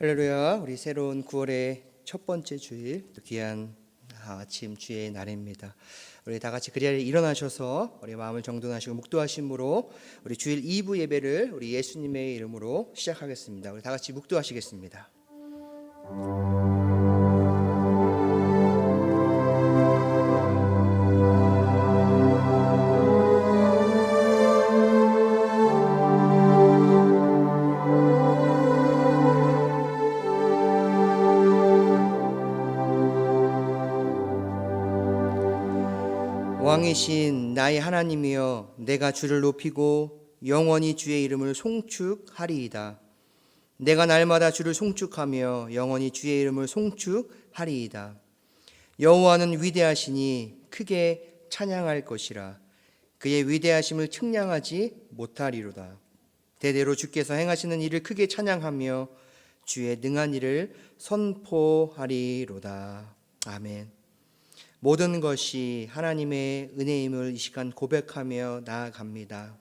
할렐루야. 우리 새로운 9월의 첫 번째 주일, 또 귀한 아침 주의 날입니다. 우리 다 같이 그 자리에 일어나셔서 우리 마음을 정돈하시고 묵도하심으로 우리 주일 2부 예배를 우리 예수님의 이름으로 시작하겠습니다. 우리 다 같이 묵도하시겠습니다. 왕이신 나의 하나님이여, 내가 주를 높이고 영원히 주의 이름을 송축하리이다. 내가 날마다 주를 송축하며 영원히 주의 이름을 송축하리이다. 여호와는 위대하시니 크게 찬양할 것이라. 그의 위대하심을 측량하지 못하리로다. 대대로 주께서 행하시는 일을 크게 찬양하며 주의 능한 일을 선포하리로다. 아멘. 모든 것이 하나님의 은혜임을 이 시간 고백하며 나아갑니다.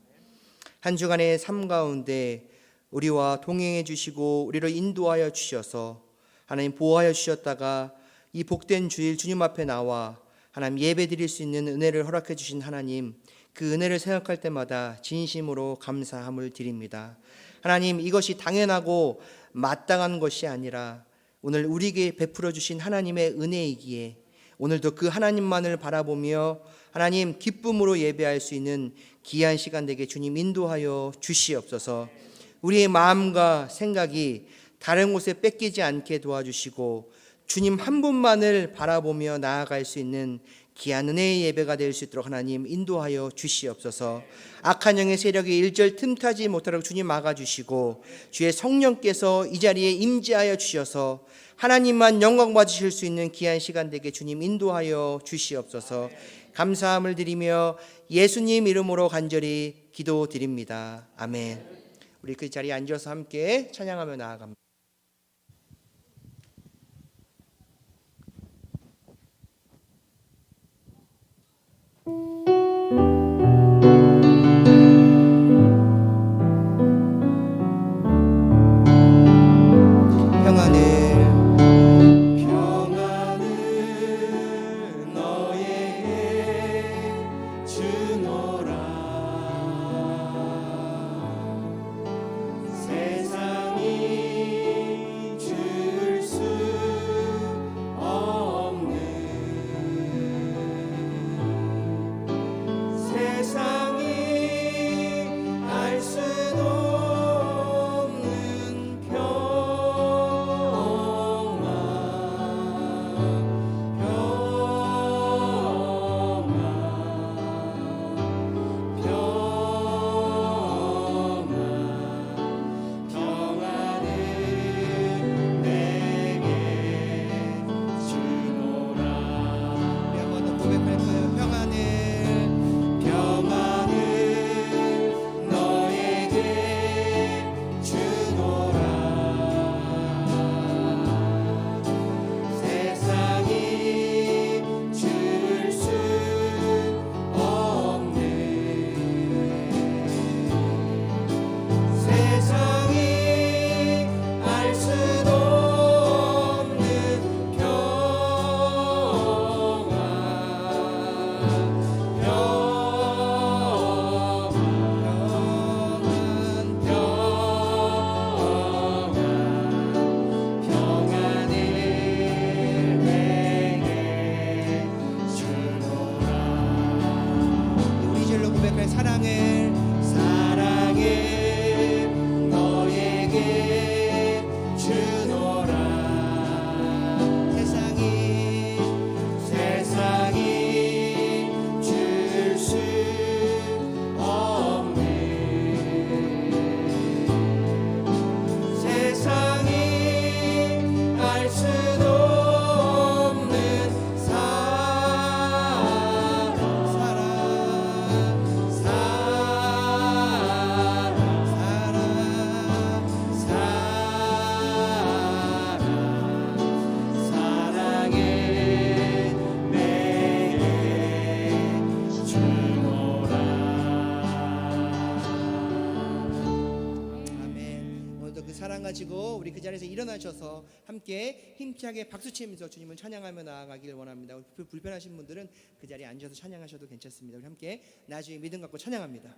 한 주간의 삶 가운데 우리와 동행해 주시고 우리를 인도하여 주셔서 하나님 보호하여 주셨다가 이 복된 주일 주님 앞에 나와 하나님 예배 드릴 수 있는 은혜를 허락해 주신 하나님, 그 은혜를 생각할 때마다 진심으로 감사함을 드립니다. 하나님, 이것이 당연하고 마땅한 것이 아니라 오늘 우리에게 베풀어 주신 하나님의 은혜이기에 오늘도 그 하나님만을 바라보며 하나님 기쁨으로 예배할 수 있는 귀한 시간 되게 주님 인도하여 주시옵소서. 우리의 마음과 생각이 다른 곳에 뺏기지 않게 도와주시고 주님 한 분만을 바라보며 나아갈 수 있는 귀한 은혜의 예배가 될 수 있도록 하나님 인도하여 주시옵소서. 악한 영의 세력이 일절 틈타지 못하도록 주님 막아주시고 주의 성령께서 이 자리에 임재하여 주셔서 하나님만 영광 받으실 수 있는 귀한 시간 되게 주님 인도하여 주시옵소서. 감사함을 드리며 예수님 이름으로 간절히 기도드립니다. 아멘. 우리 그 자리에 앉아서 함께 찬양하며 나아갑니다. 사랑 가지고 우리 그 자리에서 일어나셔서 함께 힘차게 박수치면서 주님을 찬양하며 나아가길 원합니다. 불편하신 분들은 그 자리에 앉아서 찬양하셔도 괜찮습니다. 우리 함께 나주의 믿음 갖고 찬양합니다.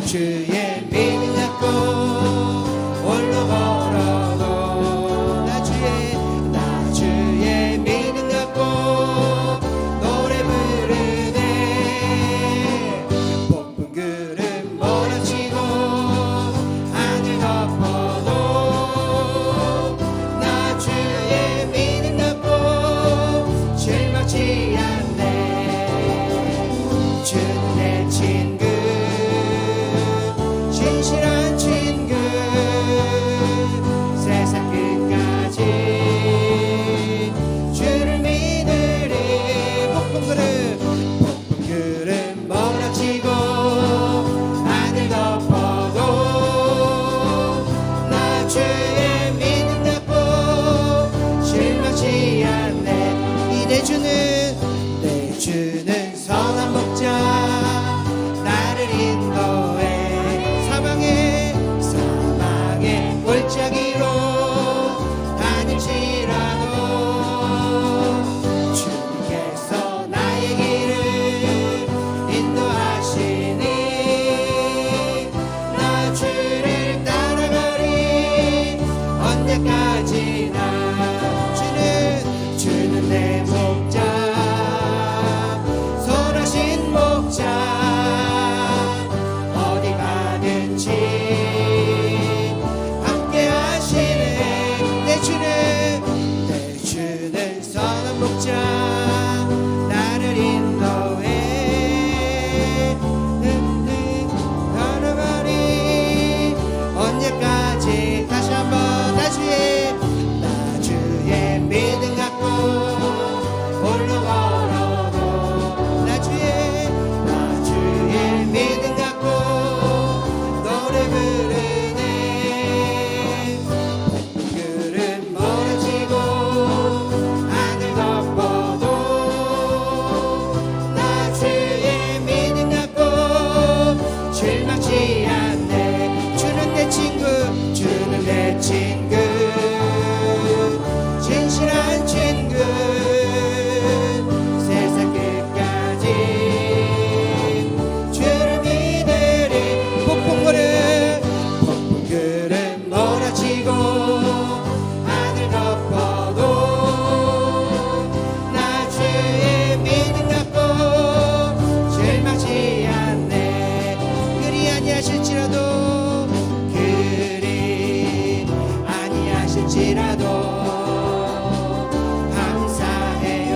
주의 믿음 갖고 홀로 걸어도 나 주의 믿음 갖고 노래 부르네. 폭풍 구름 몰아치고 하늘 덮어도 나 주의 믿음 갖고 실망치 않네. 주는 내 친구 진실한 친구 세상 끝까지 주를 믿으리. 폭풍 구름 몰아치고 하늘 덮어도 나 주의 믿음 갖고 실망치 않네. 내 주는 선한 목자 나를 인도해 사망의 골짜기로 다닐지라도 주님께서 나의 길을 인도하시니 나 주를 따라가리. 언제까지나 주는 내 목자 선하신 목자 어디 가든지 함께 하시네. 내 주는 선한 목자 나를 인도해 걸어가리. 언제까지 다시 한번 나 주의 믿음 갖고 홀로 걸어도 나 주의 믿음 갖고 노래 부르네. 구름 멀어지고 하늘 덮어도 나 주의 믿음 갖고 실망치 않네. 주는 내 친구 진실한 친구 세상 끝까지 주를 믿으리. 폭풍 구름 몰아치고 하늘 덮어도 나 주의 믿음 갖고 실망치 않네. 그리 아니하실지라도 감사해요.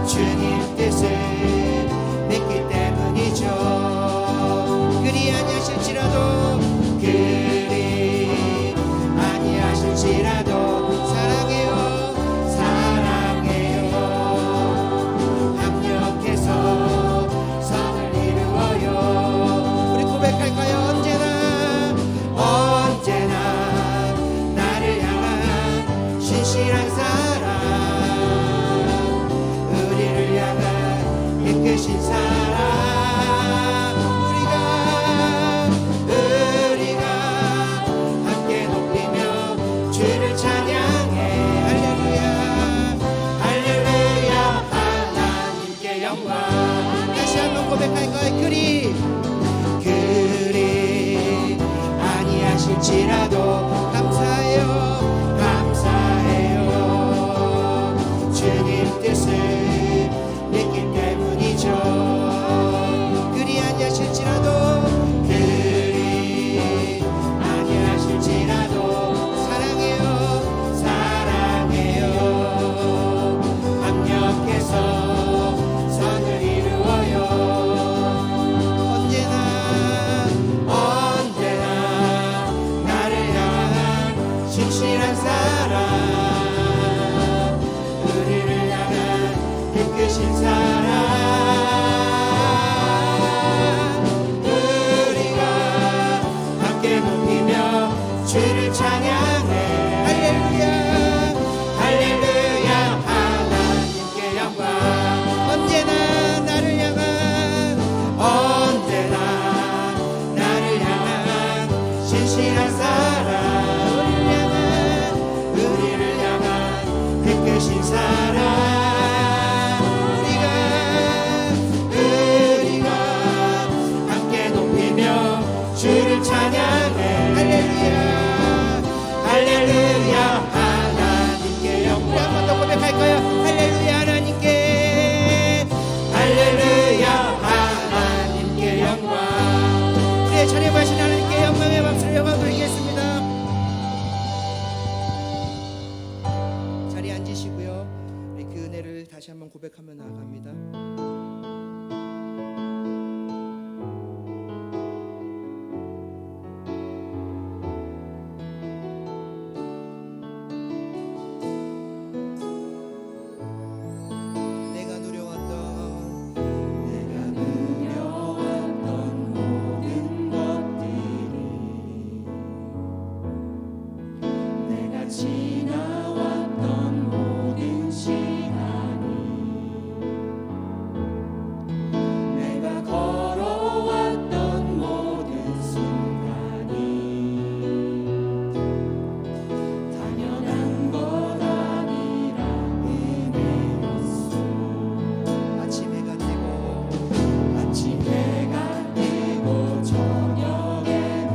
주님 뜻을 믿기 때문이죠. 그리 아니하실지라도 사랑해요. 합력해서 선을 이루어요. 우리 고백할까요? 언제나 나를 향한 신실한 사랑 우리를 향한 이끄신 사랑 우리가 함께 높이며 주를 찬양해. 할렐루야 하나님께 영광. 다시 한번 고백할까요? 그리 아니하실지라도 감사해요. 주님 뜻을 믿기 때문이죠. 그리 아니하실지라도 사랑해요. 합력해서 선을 이루어요. 언제나 나를 향한 신실한 사랑 우리를 향한 이끄신 사랑 우리가 함께 높이며 주를 찬양해. 할렐루야 할렐루야 하나님께 영광. 언제나 나를 향한 언제나 나를 향한 신실한 사랑. 우리를 향한 그 사랑. 우리가 함께 높이며 주를 찬양해. 할렐루야 할렐루야 하나님께 영광. 우리 한 번 더 고백할까요? 할렐루야 하나님께 할렐루야 하나님께 영광. 우리의 찬양하신 하나님께 영광의 박수를 영광 돌리겠습니다. 자리에 앉으시고요. 그 은혜를 다시 한번 고백하며 나아갑니다. 내가 누려왔던 모든 것들이 내가 지나왔던 모든 시간이 내가 걸어왔던 모든 순간이 당연한 것 아니라 은혜였소. 아침 해가 뜨고 저녁에도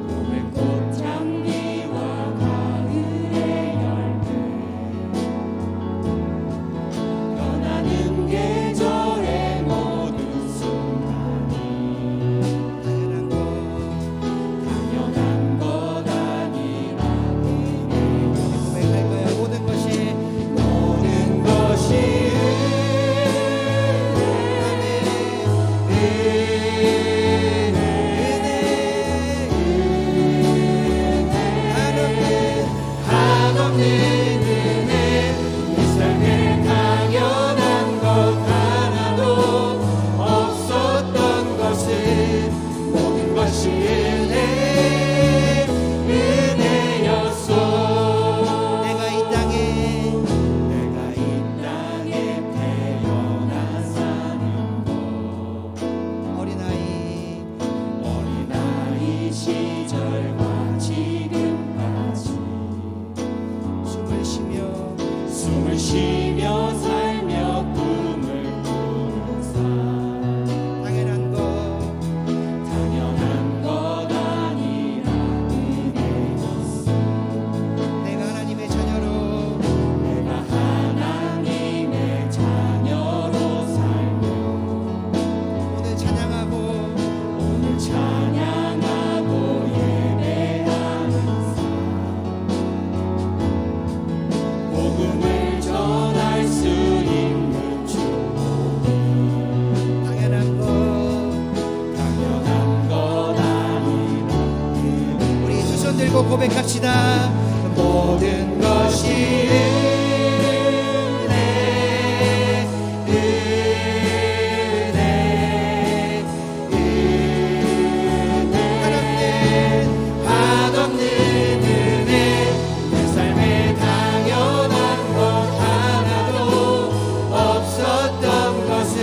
봄의 꽃향기와 가을의 열매 변하는 계절의 모든 순간이 당연한 것 아니라 은혜였소. 고백할까요? 모든 것이 한없는 은혜. 이 삶에 당연한 것 하나도 없었던 것은 모든 것이 은혜였소. 내가 이 땅에 태어나 사는 것 어린아이 시절과 지금까지 숨을 쉬며 살며 꿈을 꾸는 삶. 당연한 것 아니라 은혜였소. 내가 하나님의 자녀로 살며 오늘 찬양하고 예배하는 삶. 복음을 전할 수 있는 축복이 당연한 것 아니라 우리 두 손 들고 고백합시다. 모든 것이 한없는 은혜. 내 삶에 당연한 것 하나도 없었던 것은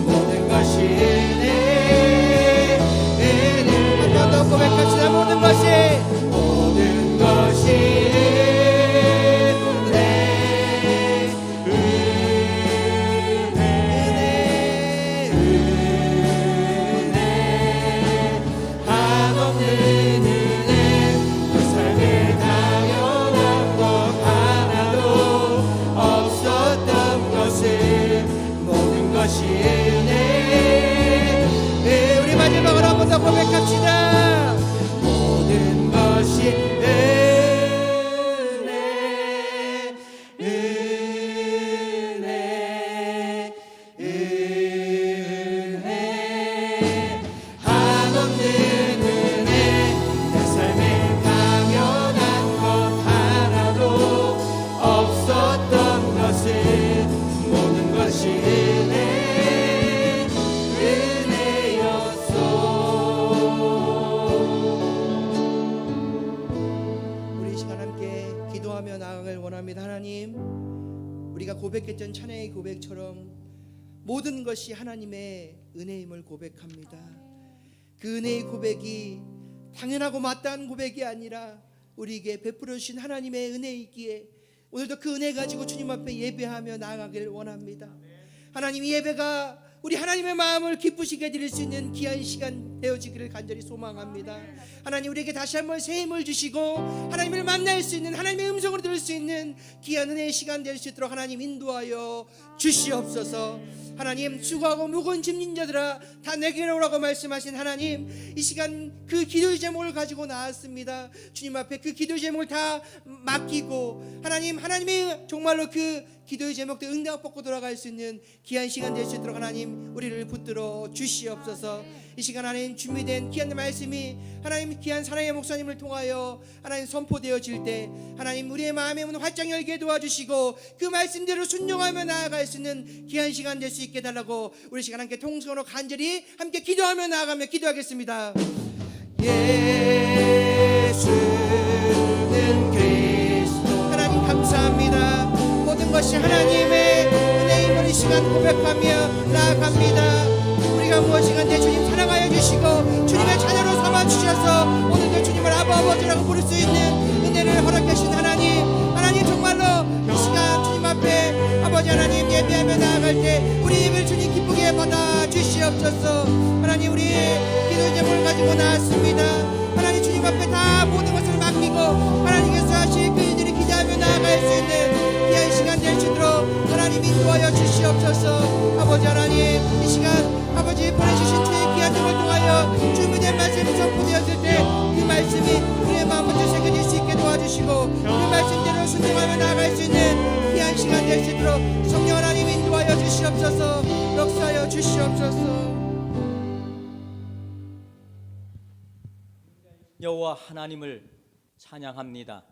모든 것이 은혜. 한 번 더 고백합시다. 모든 것이 은혜. 원합니다. 하나님, 우리가 고백했던 찬양의 고백처럼 모든 것이 하나님의 은혜임을 고백합니다. 그 은혜의 고백이 당연하고 마땅한 고백이 아니라 우리에게 베풀어 주신 하나님의 은혜이기에 오늘도 그 은혜 가지고 주님 앞에 예배하며 나아가기를 원합니다. 하나님, 이 예배가 우리 하나님의 마음을 기쁘시게 해드릴 수 있는 귀한 시간 되어지기를 간절히 소망합니다. 하나님, 우리에게 다시 한번 새 힘을 주시고 하나님을 만날 수 있는, 하나님의 음성을 들을 수 있는 귀한 은혜의 시간 될 수 있도록 하나님 인도하여 주시옵소서. 하나님, 수고하고 무거운 짐진 자들아 다 내게로 오라고 말씀하신 하나님, 이 시간 그 기도의 제목을 가지고 나왔습니다. 주님 앞에 그 기도의 제목을 다 맡기고 하나님이 정말로 그 기도의 제목도 응답 받고 돌아갈 수 있는 귀한 시간 될 수 있도록 하나님 우리를 붙들어 주시옵소서. 이 시간 하나님 준비된 귀한 말씀이 하나님 귀한 사랑의 목사님을 통하여 하나님 선포되어질 때 하나님 우리의 마음의 문 활짝 열게 도와주시고 그 말씀대로 순종하며 나아갈 수 있는 귀한 시간 될 수 있게 달라고 우리 시간 함께 통성으로 간절히 함께 기도하며 나아가며 기도하겠습니다. 예수는 그리스도. 하나님 감사합니다. 모든 것이 하나님의 은혜임을 이 시간 고백하며 나아갑니다. 우리가 무엇이간데 주님 사랑하여 주시고 주님의 자녀로 삼아 주셔서 오늘도 주님을 아버지라고 부를 수 있는 은혜를 허락해 주신 하나님 정말로 이 시간 주님 앞에 아버지 하나님 예배하며 나아갈 때 우리 예배를 주님 기쁘게 받아 주시옵소서. 하나님, 우리 기도의 제목을 가지고 나왔습니다. 하나님, 주님 앞에 다 모든 것을 맡기고 하나님께서 하실 그 일들을 기대하며 나아갈 수 있는 귀한 시간 될 수 있도록 하나님 인도하여 주시옵소서. 아버지 하나님, 이 시간 아버지 보내주신 주의 귀한 점을 통하여 준비된 말씀이 선포되었을 때 그 말씀이 우리의 마음부터 새겨질 수 있게 도와주시고 그 말씀대로 순종하며 나아갈 수 있는 귀한 시간 될 수 있도록 성령 하나님 인도하여 주시옵소서. 역사하여 주시옵소서. 여호와 하나님을 찬양합니다.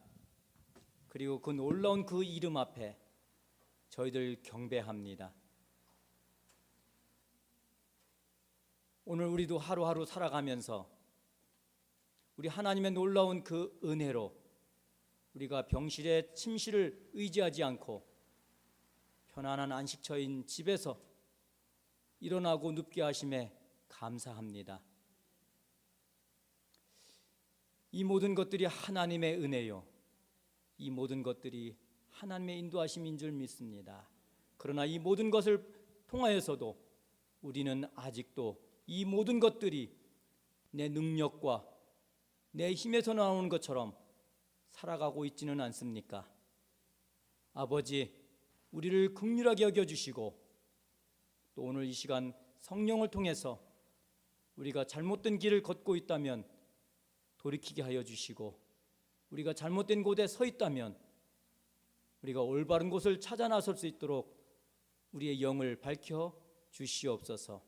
그리고 그 놀라운 그 이름 앞에 저희들 경배합니다. 오늘 우리도 하루하루 살아가면서 우리 하나님의 놀라운 그 은혜로 우리가 병실의 침실을 의지하지 않고 편안한 안식처인 집에서 일어나고 눕게 하심에 감사합니다. 이 모든 것들이 하나님의 은혜요, 이 모든 것들이 하나님의 인도하심인 줄 믿습니다. 그러나 이 모든 것을 통하여서도 우리는 아직도 이 모든 것들이 내 능력과 내 힘에서 나오는 것처럼 살아가고 있지는 않습니까? 아버지, 우리를 긍휼하게 여겨주시고 또 오늘 이 시간 성령을 통해서 우리가 잘못된 길을 걷고 있다면 돌이키게 하여 주시고, 우리가 잘못된 곳에 서 있다면 우리가 올바른 곳을 찾아 나설 수 있도록 우리의 영을 밝혀 주시옵소서.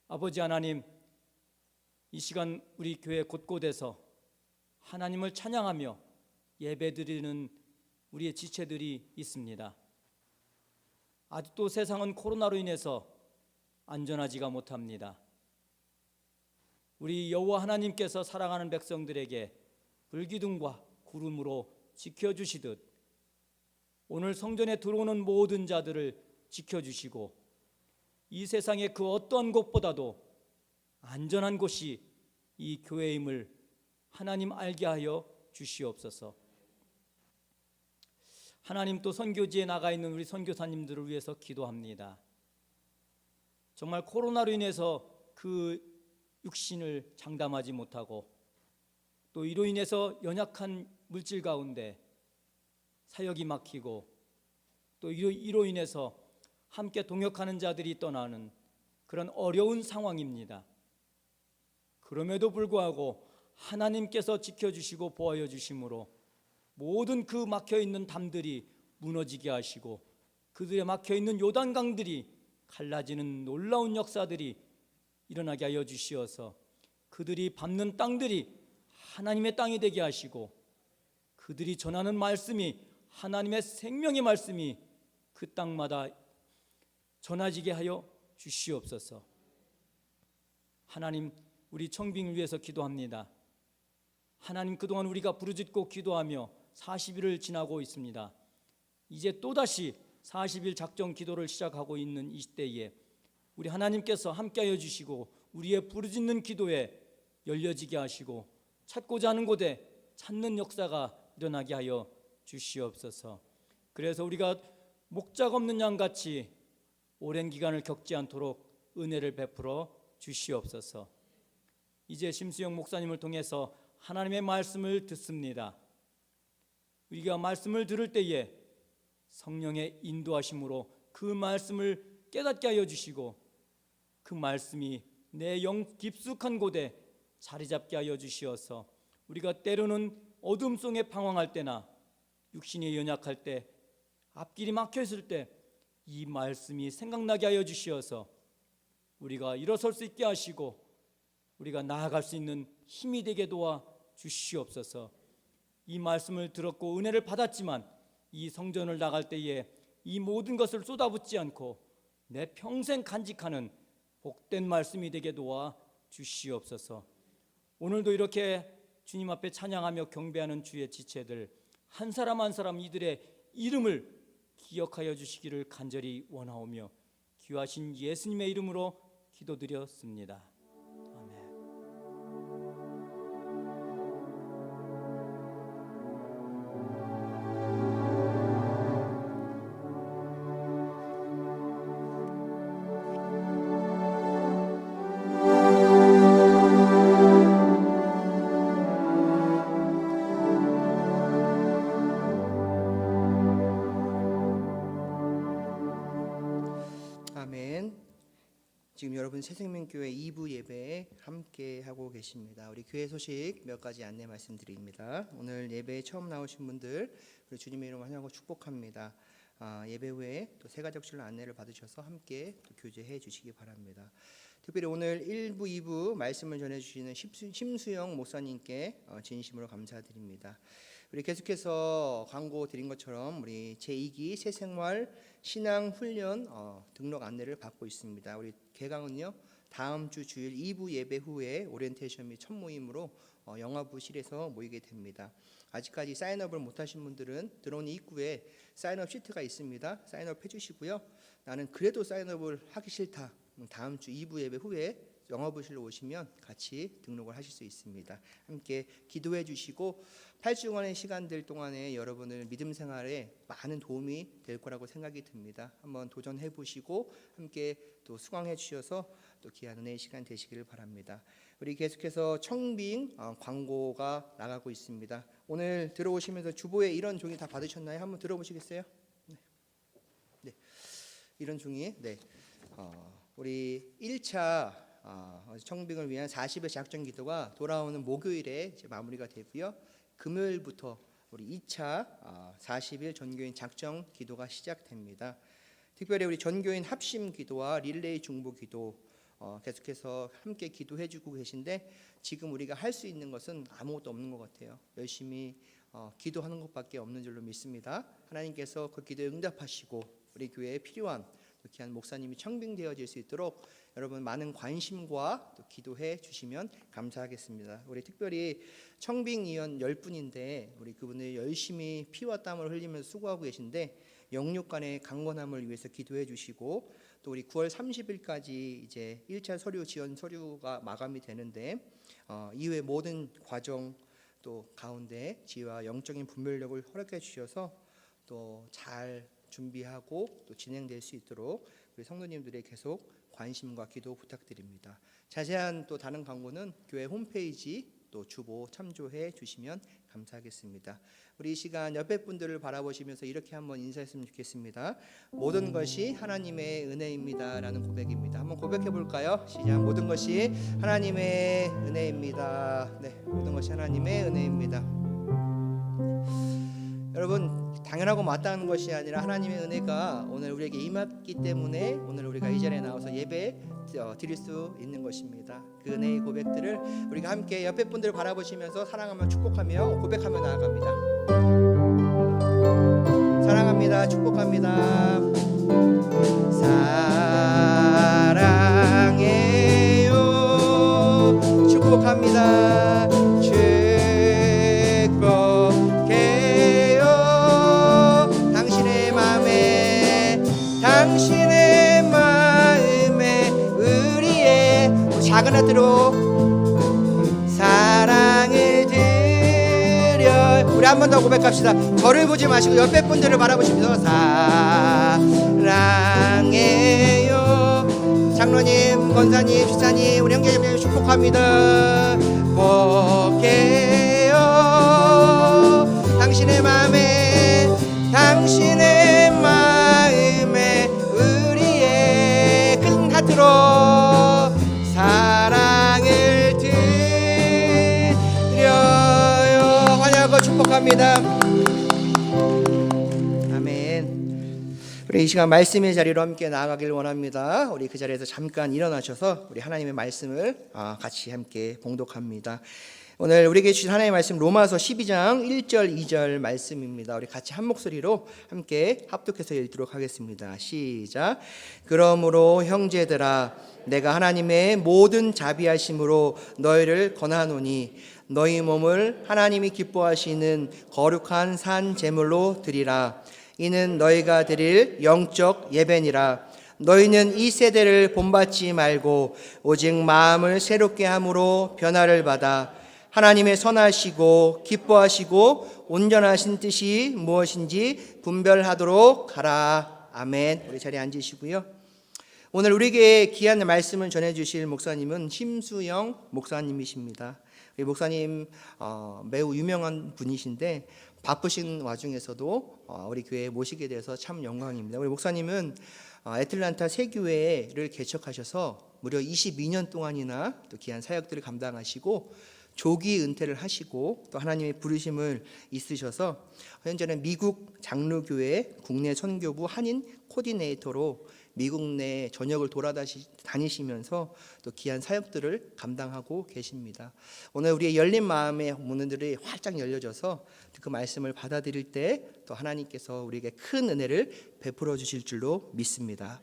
아버지 하나님, 이 시간 우리 교회 곳곳에서 하나님을 찬양하며 예배드리는 우리의 지체들이 있습니다. 아직도 세상은 코로나로 인해서 안전하지가 못합니다. 우리 여호와 하나님께서 사랑하는 백성들에게 불기둥과 구름으로 지켜주시듯 오늘 성전에 들어오는 모든 자들을 지켜주시고 이 세상의 그 어떠한 곳보다도 안전한 곳이 이 교회임을 하나님 알게 하여 주시옵소서. 하나님, 또 선교지에 나가 있는 우리 선교사님들을 위해서 기도합니다. 정말 코로나로 인해서 그 육신을 장담하지 못하고 또 이로 인해서 연약한 물질 가운데 사역이 막히고 또 이로 인해서 함께 동역하는 자들이 떠나는 그런 어려운 상황입니다. 그럼에도 불구하고 하나님께서 지켜주시고 보호하여 주심으로 모든 그 막혀있는 담들이 무너지게 하시고 그들의 막혀있는 요단강들이 갈라지는 놀라운 역사들이 일어나게 하여 주시어서 그들이 밟는 땅들이 하나님의 땅이 되게 하시고 그들이 전하는 말씀이 하나님의 생명의 말씀이 그 땅마다 전해지게 하여 주시옵소서. 하나님, 우리 청빙을 위해서 기도합니다. 하나님, 그동안 우리가 부르짖고 기도하며 40일을 지나고 있습니다. 이제 또다시 40일 작정 기도를 시작하고 있는 이 시대에 우리 하나님께서 함께하여 주시고 우리의 부르짖는 기도에 열려지게 하시고 찾고자 하는 곳에 찾는 역사가 일어나게 하여 주시옵소서. 그래서 우리가 목자가 없는 양같이 오랜 기간을 겪지 않도록 은혜를 베풀어 주시옵소서. 이제 심수영 목사님을 통해서 하나님의 말씀을 듣습니다. 우리가 말씀을 들을 때에 성령의 인도하심으로 그 말씀을 깨닫게 하여 주시고 그 말씀이 내 영 깊숙한 곳에 자리 잡게 하여 주시어서 우리가 때로는 어둠 속에 방황할 때나 육신이 연약할 때 앞길이 막혀 있을 때 이 말씀이 생각나게 하여 주시어서 우리가 일어설 수 있게 하시고 우리가 나아갈 수 있는 힘이 되게 도와 주시옵소서. 이 말씀을 들었고 은혜를 받았지만 이 성전을 나갈 때에 이 모든 것을 쏟아붓지 않고 내 평생 간직하는 복된 말씀이 되게 도와 주시옵소서. 오늘도 이렇게 주님 앞에 찬양하며 경배하는 주의 지체들 한 사람 한 사람 이들의 이름을 기억하여 주시기를 간절히 원하오며 귀하신 예수님의 이름으로 기도드렸습니다. 아멘. 아멘. 지금 여러분 새생명교회 2부 예배에 함께 하고 계십니다. 우리 교회 소식 몇 가지 안내 말씀드립니다. 오늘 예배에 처음 나오신 분들 우리 주님의 이름으로 환영하고 축복합니다. 예배 후에 또 세 가지 적실 안내를 받으셔서 함께 또 교제해 주시기 바랍니다. 특별히 오늘 1부, 2부 말씀을 전해주시는 심수영 목사님께 진심으로 감사드립니다. 우리 계속해서 광고 드린 것처럼 우리 제2기 새생활 신앙훈련 등록 안내를 받고 있습니다. 우리 개강은요 다음 주 주일 2부 예배 후에 오리엔테이션 및 첫 모임으로 영화부실에서 모이게 됩니다. 아직까지 사인업을 못하신 분들은 들어오는 입구에 사인업 시트가 있습니다. 사인업 해주시고요. 나는 그래도 사인업을 하기 싫다. 다음 주 2부 예배 후에 영어부실로 오시면 같이 등록을 하실 수 있습니다. 함께 기도해 주시고 8주간의 시간들 동안에 여러분을 믿음 생활에 많은 도움이 될 거라고 생각이 듭니다. 한번 도전해 보시고 함께 또 수강해 주셔서 또 귀한 은혜의 시간 되시기를 바랍니다. 우리 계속해서 청빙 광고가 나가고 있습니다. 오늘 들어오시면서 주보에 이런 종이 다 받으셨나요? 한번 들어보시겠어요? 네. 이런 종이 우리 1차 청빙을 위한 40일 작정 기도가 돌아오는 목요일에 이제 마무리가 되고요. 금요일부터 우리 2차 40일 전교인 작정 기도가 시작됩니다. 특별히 우리 전교인 합심 기도와 릴레이 중보 기도 계속해서 함께 기도해 주고 계신데 지금 우리가 할 수 있는 것은 아무것도 없는 것 같아요. 열심히 기도하는 것밖에 없는 줄로 믿습니다. 하나님께서 그 기도에 응답하시고 우리 교회에 필요한 귀한 목사님이 청빙되어질 수 있도록 여러분 많은 관심과 또 기도해 주시면 감사하겠습니다. 우리 특별히 청빙위원 10분인데 우리 그분들 열심히 피와 땀을 흘리면서 수고하고 계신데 영육간의 강건함을 위해서 기도해 주시고 또 우리 9월 30일까지 이제 1차 서류 지원 서류가 마감이 되는데 이후의 모든 과정 또 가운데 지혜와 영적인 분별력을 허락해 주셔서 또 잘 준비하고 또 진행될 수 있도록 우리 성도님들의 계속 관심과 기도 부탁드립니다. 자세한 또 다른 광고는 교회 홈페이지 또 주보 참조해 주시면 감사하겠습니다. 우리 이 시간 옆에 분들을 바라보시면서 이렇게 한번 인사했으면 좋겠습니다. 모든 것이 하나님의 은혜입니다 라는 고백입니다. 한번 고백해 볼까요? 시작. 모든 것이 하나님의 은혜입니다. 네, 모든 것이 하나님의 은혜입니다. 여러분 당연하고 마땅한 것이 아니라 하나님의 은혜가 오늘 우리에게 임했기 때문에 오늘 우리가 이 자리에 나와서 예배 드릴 수 있는 것입니다. 그 은혜의 고백들을 우리가 함께 옆에 분들을 바라보시면서 사랑하며 축복하며 고백하며 나아갑니다. 사랑합니다. 축복합니다. 사랑해요. 축복합니다. 축복해 하트로 사랑을 드려. 우리 한 번 더 고백합시다. 저를 보지 마시고 옆에 분들을 바라보시면서 사랑해요. 장로님, 권사님, 집사님, 우리 형제자매님 축복합니다. 복해요. 당신의 마음에 우리의 큰 하트로 사랑을 드려요. 환영하고 축복합니다. 아멘. 우리 이 시간 말씀의 자리로 함께 나아가길 원합니다. 우리 그 자리에서 잠깐 일어나셔서 우리 하나님의 말씀을 같이 함께 봉독합니다. 오늘 우리에게 주신 하나님의 말씀 로마서 12장 1절 2절 말씀입니다. 우리 같이 한 목소리로 함께 합독해서 읽도록 하겠습니다. 시작. 그러므로 형제들아 내가 하나님의 모든 자비하심으로 너희를 권하노니 너희 몸을 하나님이 기뻐하시는 거룩한 산 제물로 드리라. 이는 너희가 드릴 영적 예배니라. 너희는 이 세대를 본받지 말고 오직 마음을 새롭게 함으로 변화를 받아 하나님의 선하시고 기뻐하시고 온전하신 뜻이 무엇인지 분별하도록 하라. 아멘. 우리 자리에 앉으시고요. 오늘 우리에게 귀한 말씀을 전해주실 목사님은 심수영 목사님이십니다. 우리 목사님 매우 유명한 분이신데 바쁘신 와중에서도 우리 교회에 모시게 돼서 참 영광입니다. 우리 목사님은 애틀란타 새 교회를 개척하셔서 무려 22년 동안이나 또 귀한 사역들을 감당하시고 조기 은퇴를 하시고 또 하나님의 부르심을 있으셔서 현재는 미국 장로교회 국내 선교부 한인 코디네이터로 미국 내 전역을 돌아다니시면서 또 귀한 사역들을 감당하고 계십니다. 오늘 우리의 열린 마음의 문들이 활짝 열려져서 그 말씀을 받아들일 때 또 하나님께서 우리에게 큰 은혜를 베풀어 주실 줄로 믿습니다.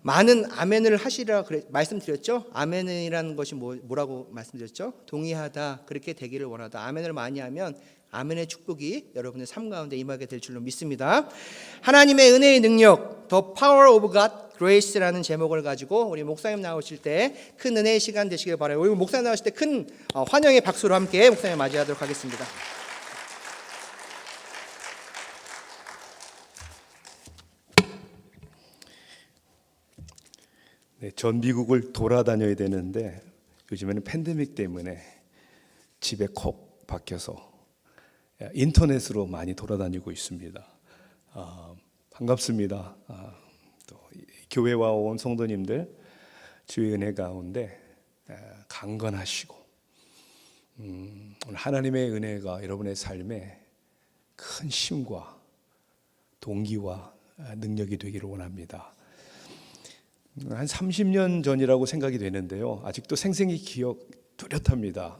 많은 아멘을 하시라 말씀드렸죠. 아멘이라는 것이 뭐라고 말씀드렸죠? 동의하다, 그렇게 되기를 원하다. 아멘을 많이 하면 아멘의 축복이 여러분의 삶 가운데 임하게 될 줄로 믿습니다. 하나님의 은혜의 능력, The Power of God Grace라는 제목을 가지고 우리 목사님 나오실 때 큰 은혜의 시간 되시길 바라요. 우리 목사님 나오실 때 큰 환영의 박수로 함께 목사님 맞이하도록 하겠습니다. 네, 전 미국을 돌아다녀야 되는데 요즘에는 팬데믹 때문에 집에 콕 박혀서 인터넷으로 많이 돌아다니고 있습니다. 반갑습니다. 또 교회와 온 성도님들 주의 은혜 가운데 강건하시고 오늘 하나님의 은혜가 여러분의 삶에 큰 힘과 동기와 능력이 되기를 원합니다. 한 30년 전이라고 생각이 되는데요. 아직도 생생히 뚜렷합니다.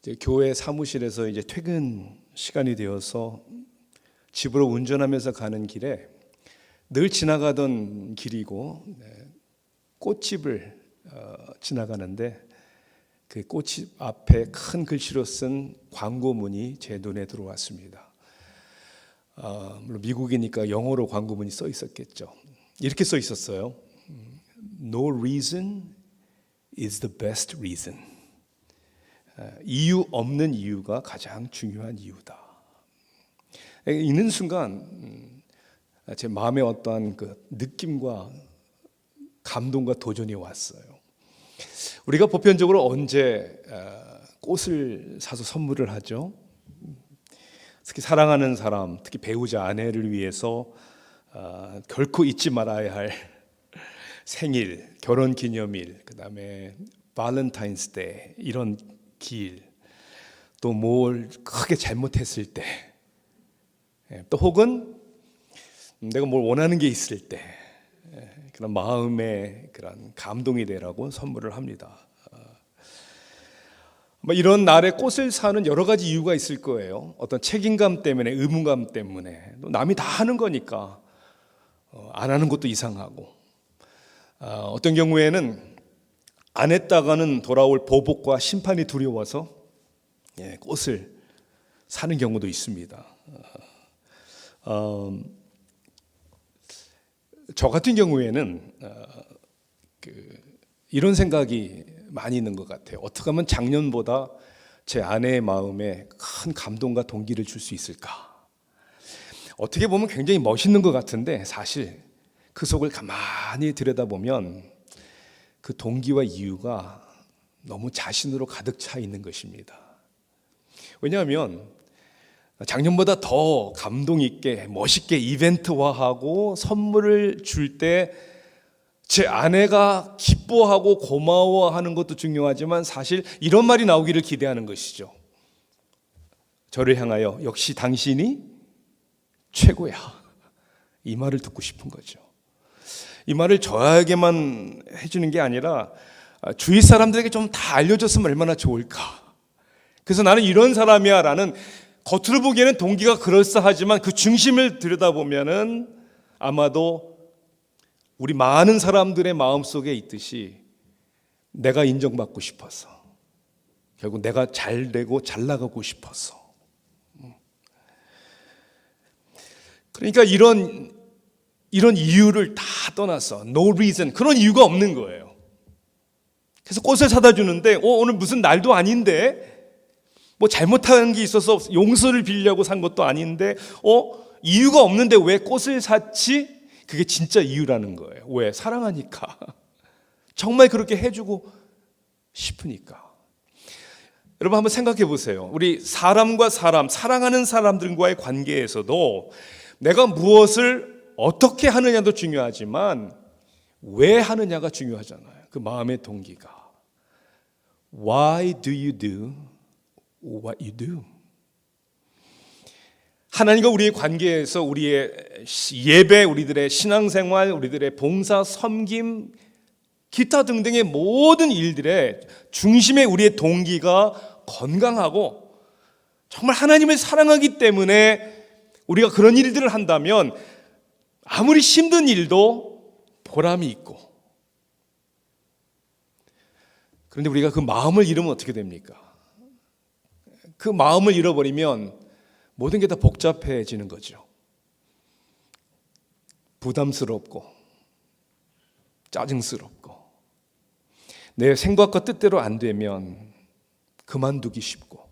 이제 교회 사무실에서 이제 퇴근 시간이 되어서 집으로 운전하면서 가는 길에 늘 지나가던 길이고 꽃집을 지나가는데 그 꽃집 앞에 큰 글씨로 쓴 광고문이 제 눈에 들어왔습니다. 물론 미국이니까 영어로 광고문이 써 있었겠죠. 이렇게 써 있었어요. No reason is the best reason. 이유 없는 이유가 가장 중요한 이유다. 읽는 순간 제 마음에 어떠한 그 느낌과 감동과 도전이 왔어요. 우리가 보편적으로 언제 꽃을 사서 선물을 하죠? 특히 사랑하는 사람, 특히 배우자 아내를 위해서 결코 잊지 말아야 할 생일, 결혼기념일, 그 다음에 발렌타인스데이 이런 길, 또 뭘 크게 잘못했을 때, 또 혹은 내가 뭘 원하는 게 있을 때 그런 마음의 그런 감동이 되라고 선물을 합니다. 이런 날에 꽃을 사는 여러 가지 이유가 있을 거예요. 어떤 책임감 때문에, 의무감 때문에, 또 남이 다 하는 거니까 안 하는 것도 이상하고, 어떤 경우에는 안 했다가는 돌아올 보복과 심판이 두려워서 꽃을 사는 경우도 있습니다. 저 같은 경우에는 이런 생각이 많이 있는 것 같아요. 어떻게 하면 작년보다 제 아내의 마음에 큰 감동과 동기를 줄 수 있을까? 어떻게 보면 굉장히 멋있는 것 같은데 사실 그 속을 가만히 들여다보면 그 동기와 이유가 너무 자신으로 가득 차 있는 것입니다. 왜냐하면 작년보다 더 감동 있게 멋있게 이벤트화하고 선물을 줄 때 제 아내가 기뻐하고 고마워하는 것도 중요하지만 사실 이런 말이 나오기를 기대하는 것이죠. 저를 향하여 역시 당신이 최고야. 이 말을 듣고 싶은 거죠. 이 말을 저에게만 해주는 게 아니라 주위 사람들에게 좀 다 알려줬으면 얼마나 좋을까. 그래서 나는 이런 사람이야 라는 겉으로 보기에는 동기가 그럴싸하지만 그 중심을 들여다보면은 아마도 우리 많은 사람들의 마음속에 있듯이 내가 인정받고 싶어서, 결국 내가 잘 되고 잘 나가고 싶어서. 그러니까 이런 이유를 다 떠나서 no reason, 그런 이유가 없는 거예요. 그래서 꽃을 사다 주는데 오늘 무슨 날도 아닌데, 뭐 잘못한 게 있어서 용서를 빌려고 산 것도 아닌데 이유가 없는데 왜 꽃을 샀지? 그게 진짜 이유라는 거예요. 왜? 사랑하니까. 정말 그렇게 해주고 싶으니까. 여러분 한번 생각해 보세요. 우리 사람과 사람, 사랑하는 사람들과의 관계에서도 내가 무엇을 어떻게 하느냐도 중요하지만 왜 하느냐가 중요하잖아요. 그 마음의 동기가. Why do you do what you do? 하나님과 우리의 관계에서 우리의 예배, 우리들의 신앙생활, 우리들의 봉사, 섬김, 기타 등등의 모든 일들의 중심에 우리의 동기가 건강하고 정말 하나님을 사랑하기 때문에 우리가 그런 일들을 한다면 아무리 힘든 일도 보람이 있고, 그런데 우리가 그 마음을 잃으면 어떻게 됩니까? 그 마음을 잃어버리면 모든 게 다 복잡해지는 거죠. 부담스럽고 짜증스럽고 내 생각과 뜻대로 안 되면 그만두기 쉽고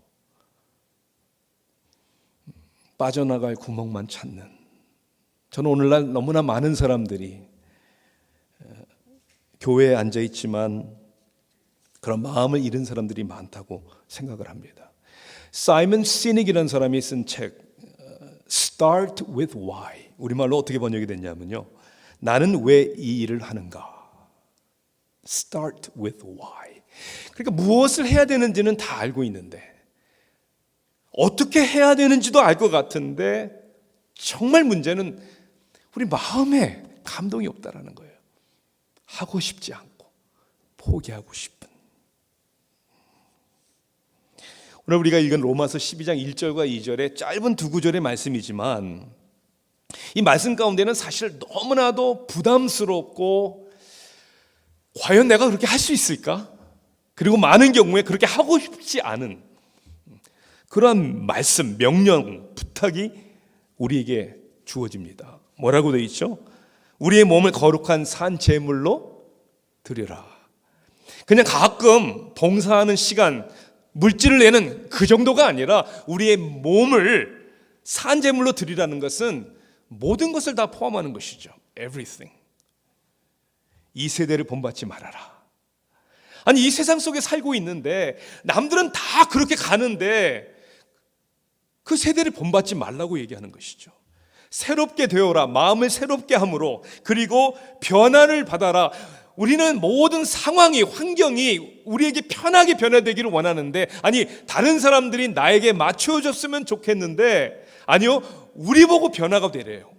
빠져나갈 구멍만 찾는, 저는 오늘날 너무나 많은 사람들이 교회에 앉아 있지만 그런 마음을 잃은 사람들이 많다고 생각을 합니다. 사이먼 시닉이라는 사람이 쓴 책 Start with Why, 우리말로 어떻게 번역이 됐냐면요, 나는 왜 이 일을 하는가. Start with Why. 그러니까 무엇을 해야 되는지는 다 알고 있는데 어떻게 해야 되는지도 알 것 같은데 정말 문제는 우리 마음에 감동이 없다라는 거예요. 하고 싶지 않고 포기하고 싶은. 오늘 우리가 읽은 로마서 12장 1절과 2절의 짧은 두 구절의 말씀이지만 이 말씀 가운데는 사실 너무나도 부담스럽고 과연 내가 그렇게 할 수 있을까? 그리고 많은 경우에 그렇게 하고 싶지 않은 그런 말씀, 명령, 부탁이 우리에게 주어집니다. 뭐라고 되어 있죠? 우리의 몸을 거룩한 산 제물로 드려라. 그냥 가끔 봉사하는 시간, 물질을 내는 그 정도가 아니라 우리의 몸을 산 제물로 드리라는 것은 모든 것을 다 포함하는 것이죠. Everything. 이 세대를 본받지 말아라. 아니, 이 세상 속에 살고 있는데 남들은 다 그렇게 가는데 그 세대를 본받지 말라고 얘기하는 것이죠. 새롭게 되어라. 마음을 새롭게 함으로, 그리고 변화를 받아라. 우리는 모든 상황이, 환경이 우리에게 편하게 변화되기를 원하는데, 아니 다른 사람들이 나에게 맞춰줬으면 좋겠는데, 아니요, 우리 보고 변화가 되래요.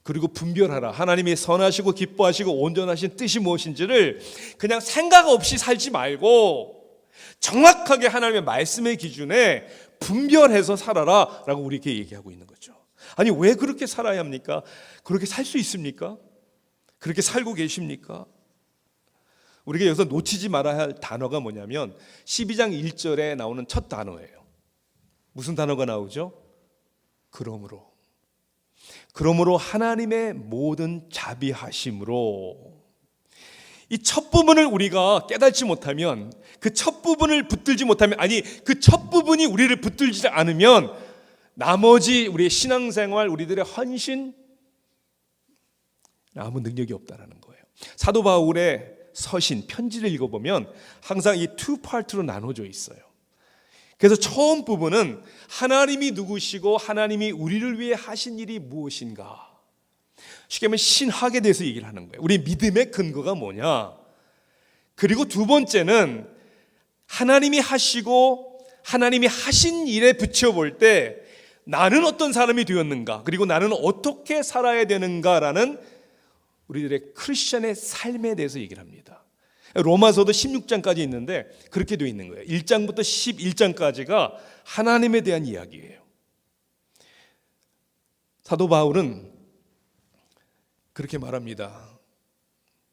그리고 분별하라. 하나님이 선하시고 기뻐하시고 온전하신 뜻이 무엇인지를 그냥 생각 없이 살지 말고 정확하게 하나님의 말씀의 기준에 분별해서 살아라 라고 우리에게 얘기하고 있는 거죠. 아니, 왜 그렇게 살아야 합니까? 그렇게 살 수 있습니까? 그렇게 살고 계십니까? 우리가 여기서 놓치지 말아야 할 단어가 뭐냐면 12장 1절에 나오는 첫 단어예요. 무슨 단어가 나오죠? 그러므로 하나님의 모든 자비하심으로. 이 첫 부분을 우리가 깨닫지 못하면, 그 첫 부분을 붙들지 못하면, 아니 그 첫 부분이 우리를 붙들지 않으면 나머지 우리의 신앙생활, 우리들의 헌신 아무 능력이 없다라는 거예요. 사도 바울의 서신, 편지를 읽어보면 항상 이 투 파트로 나눠져 있어요. 그래서 처음 부분은 하나님이 누구시고 하나님이 우리를 위해 하신 일이 무엇인가, 쉽게 말하면 신학에 대해서 얘기를 하는 거예요. 우리 믿음의 근거가 뭐냐. 그리고 두 번째는 하나님이 하시고 하나님이 하신 일에 붙여볼 때 나는 어떤 사람이 되었는가, 그리고 나는 어떻게 살아야 되는가라는 우리들의 크리스천의 삶에 대해서 얘기를 합니다. 로마서도 16장까지 있는데 그렇게 되어 있는 거예요. 1장부터 11장까지가 하나님에 대한 이야기예요. 사도 바울은 그렇게 말합니다.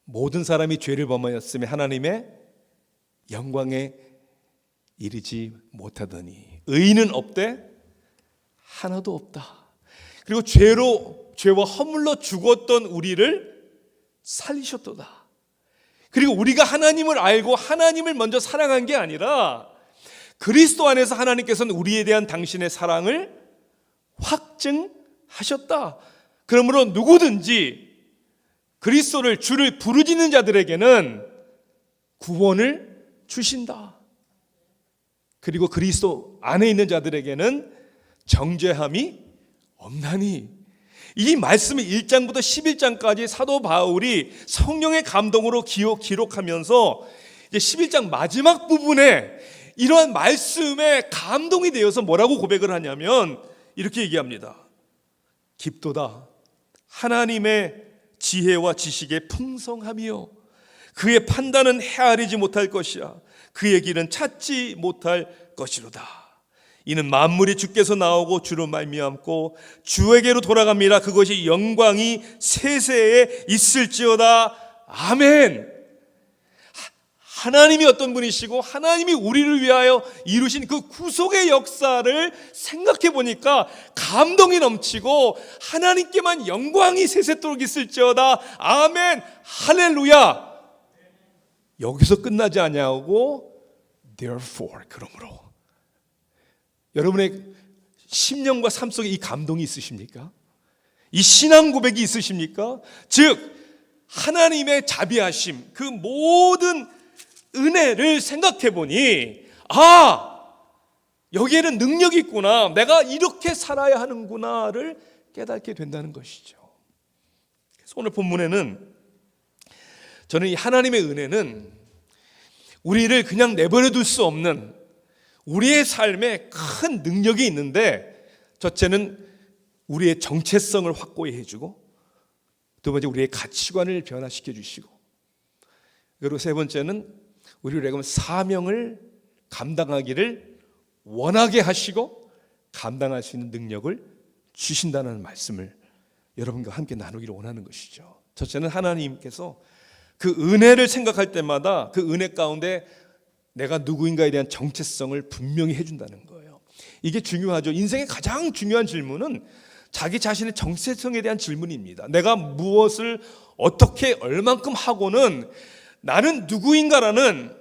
모든 사람이 죄를 범하였으며 하나님의 영광에 이르지 못하더니 의인은 없대? 하나도 없다. 그리고 죄와 허물로 죽었던 우리를 살리셨도다. 그리고 우리가 하나님을 알고 하나님을 먼저 사랑한 게 아니라 그리스도 안에서 하나님께서는 우리에 대한 당신의 사랑을 확증하셨다. 그러므로 누구든지 그리스도를 주를 부르짖는 자들에게는 구원을 주신다. 그리고 그리스도 안에 있는 자들에게는 정죄함이 없나니. 이 말씀을 1장부터 11장까지 사도 바울이 성령의 감동으로 기록하면서 이제 11장 마지막 부분에 이러한 말씀에 감동이 되어서 뭐라고 고백을 하냐면 이렇게 얘기합니다. 깊도다 하나님의 지혜와 지식의 풍성함이요 그의 판단은 헤아리지 못할 것이야 그의 길은 찾지 못할 것이로다. 이는 만물이 주께서 나오고 주로 말미암고 주에게로 돌아갑니다. 그것이 영광이 세세에 있을지어다. 아멘. 하나님이 어떤 분이시고 하나님이 우리를 위하여 이루신 그 구속의 역사를 생각해 보니까 감동이 넘치고 하나님께만 영광이 세세토록 있을지어다. 아멘. 할렐루야. 여기서 끝나지 아니하고 therefore 그러므로. 여러분의 심령과 삶 속에 이 감동이 있으십니까? 이 신앙 고백이 있으십니까? 즉 하나님의 자비하심, 그 모든 은혜를 생각해 보니 여기에는 능력이 있구나, 내가 이렇게 살아야 하는구나를 깨닫게 된다는 것이죠. 그래서 오늘 본문에는 저는 이 하나님의 은혜는 우리를 그냥 내버려 둘 수 없는 우리의 삶에 큰 능력이 있는데, 첫째는 우리의 정체성을 확고히 해주고, 두 번째 우리의 가치관을 변화시켜 주시고, 그리고 세 번째는 우리를 사명을 감당하기를 원하게 하시고 감당할 수 있는 능력을 주신다는 말씀을 여러분과 함께 나누기를 원하는 것이죠. 첫째는 하나님께서 그 은혜를 생각할 때마다 그 은혜 가운데 내가 누구인가에 대한 정체성을 분명히 해준다는 거예요. 이게 중요하죠. 인생의 가장 중요한 질문은 자기 자신의 정체성에 대한 질문입니다. 내가 무엇을 어떻게 얼만큼 하고는 나는 누구인가라는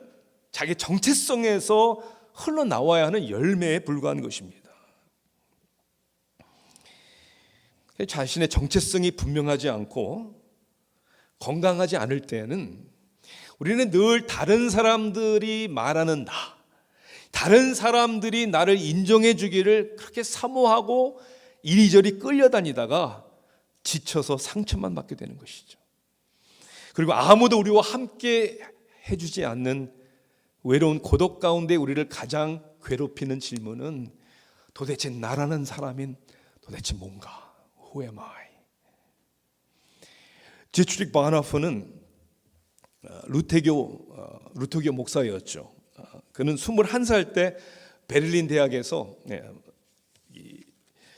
자기 정체성에서 흘러나와야 하는 열매에 불과한 것입니다. 자신의 정체성이 분명하지 않고 건강하지 않을 때에는 우리는 늘 다른 사람들이 말하는 나, 다른 사람들이 나를 인정해 주기를 그렇게 사모하고 이리저리 끌려다니다가 지쳐서 상처만 받게 되는 것이죠. 그리고 아무도 우리와 함께 해주지 않는 외로운 고독 가운데 우리를 가장 괴롭히는 질문은 도대체 나라는 사람인 도대체 뭔가? Who am I? 디트리히 바나프는 루터교 목사였죠. 그는 21살 때 베를린 대학에서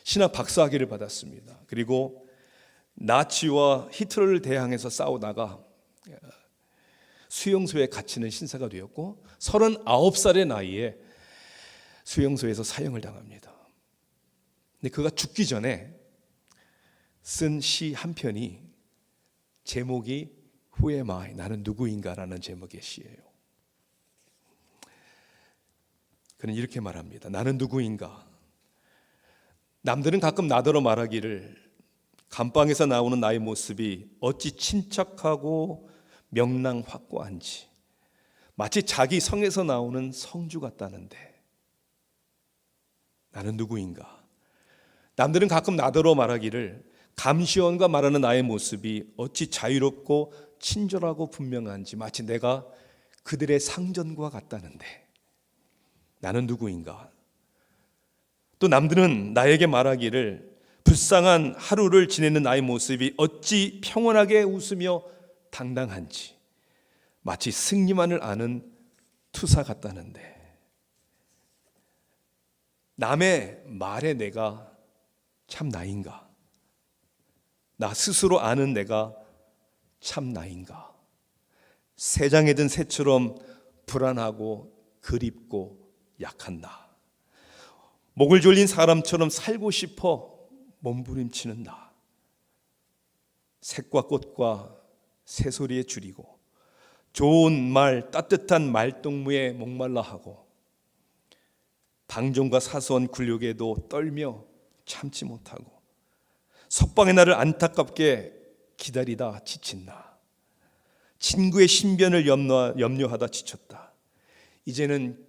신학 박사학위를 받았습니다. 그리고 나치와 히틀러를 대항해서 싸우다가 수용소에 갇히는 신사가 되었고 39살의 나이에 수용소에서 사형을 당합니다. 근데 그가 죽기 전에 쓴 시 한 편이 제목이 Who am I? 나는 누구인가라는 제목의 시예요. 그는 이렇게 말합니다. 나는 누구인가? 남들은 가끔 나더러 말하기를 감방에서 나오는 나의 모습이 어찌 침착하고 명랑 확고한지 마치 자기 성에서 나오는 성주 같다는데 나는 누구인가? 남들은 가끔 나더러 말하기를 감시원과 말하는 나의 모습이 어찌 자유롭고 친절하고 분명한지 마치 내가 그들의 상전과 같다는데 나는 누구인가? 또 남들은 나에게 말하기를 불쌍한 하루를 지내는 나의 모습이 어찌 평온하게 웃으며 당당한지 마치 승리만을 아는 투사 같다는데 남의 말에 내가 참 나인가? 나 스스로 아는 내가 참 나인가? 새장에 든 새처럼 불안하고 그립고 약한 나, 목을 졸린 사람처럼 살고 싶어 몸부림치는 나, 색과 꽃과 새소리에 줄이고 좋은 말 따뜻한 말동무에 목말라 하고 방종과 사소한 굴욕에도 떨며 참지 못하고 석방의 날을 안타깝게 기다리다 지친 나, 친구의 신변을 염려하다 지쳤다. 이제는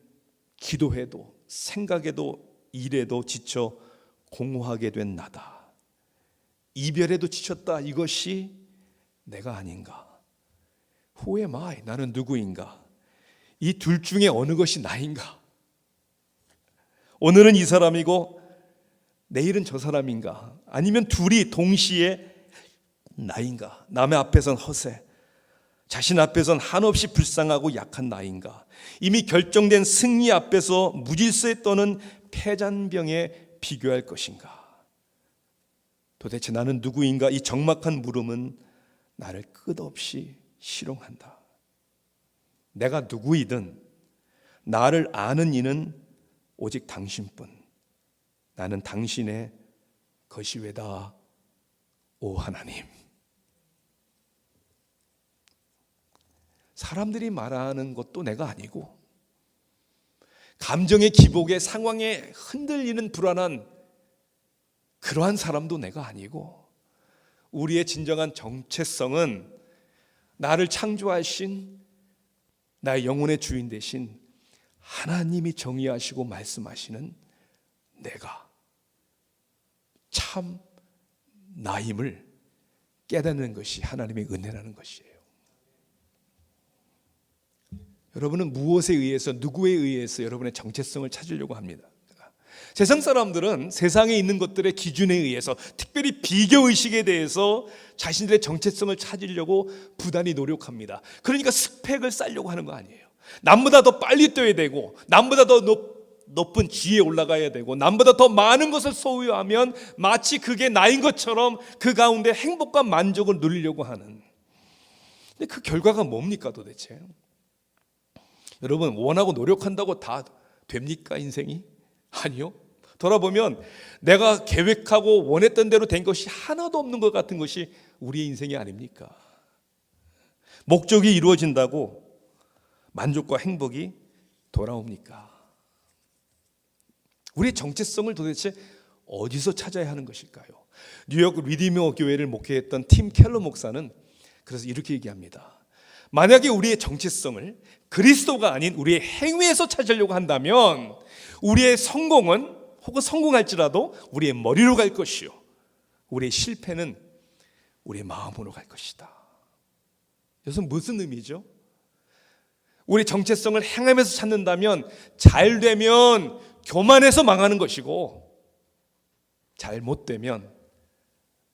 기도해도 생각해도 일에도 지쳐 공허하게 된 나다. 이별에도 지쳤다. 이것이 내가 아닌가? Who am I? 나는 누구인가? 이 둘 중에 어느 것이 나인가? 오늘은 이 사람이고 내일은 저 사람인가? 아니면 둘이 동시에 나인가? 남의 앞에선 허세, 자신 앞에선 한없이 불쌍하고 약한 나인가? 이미 결정된 승리 앞에서 무질서에 떠는 패잔병에 비교할 것인가? 도대체 나는 누구인가? 이 적막한 물음은 나를 끝없이 실용한다. 내가 누구이든 나를 아는 이는 오직 당신뿐. 나는 당신의 것이 외다, 오 하나님. 사람들이 말하는 것도 내가 아니고 감정의 기복에 상황에 흔들리는 불안한 그러한 사람도 내가 아니고 우리의 진정한 정체성은 나를 창조하신 나의 영혼의 주인 되신 하나님이 정의하시고 말씀하시는 내가 참 나임을 깨닫는 것이 하나님의 은혜라는 것이에요. 여러분은 무엇에 의해서 누구에 의해서 여러분의 정체성을 찾으려고 합니다. 세상 사람들은 세상에 있는 것들의 기준에 의해서 특별히 비교의식에 대해서 자신들의 정체성을 찾으려고 부단히 노력합니다. 그러니까 스펙을 쌓으려고 하는 거 아니에요. 남보다 더 빨리 뛰어야 되고 남보다 더 높은 지위에 올라가야 되고 남보다 더 많은 것을 소유하면 마치 그게 나인 것처럼 그 가운데 행복과 만족을 누리려고 하는. 근데 그 결과가 뭡니까 도대체? 여러분 원하고 노력한다고 다 됩니까 인생이? 아니요. 돌아보면 내가 계획하고 원했던 대로 된 것이 하나도 없는 것 같은 것이 우리의 인생이 아닙니까? 목적이 이루어진다고 만족과 행복이 돌아옵니까? 우리의 정체성을 도대체 어디서 찾아야 하는 것일까요? 뉴욕 리디머 교회를 목회했던 팀 켈러 목사는 그래서 이렇게 얘기합니다. 만약에 우리의 정체성을 그리스도가 아닌 우리의 행위에서 찾으려고 한다면 우리의 성공은 혹은 성공할지라도 우리의 머리로 갈 것이요 우리의 실패는 우리의 마음으로 갈 것이다. 이것은 무슨 의미죠? 우리 정체성을 행함에서 찾는다면 잘 되면 교만해서 망하는 것이고 잘못되면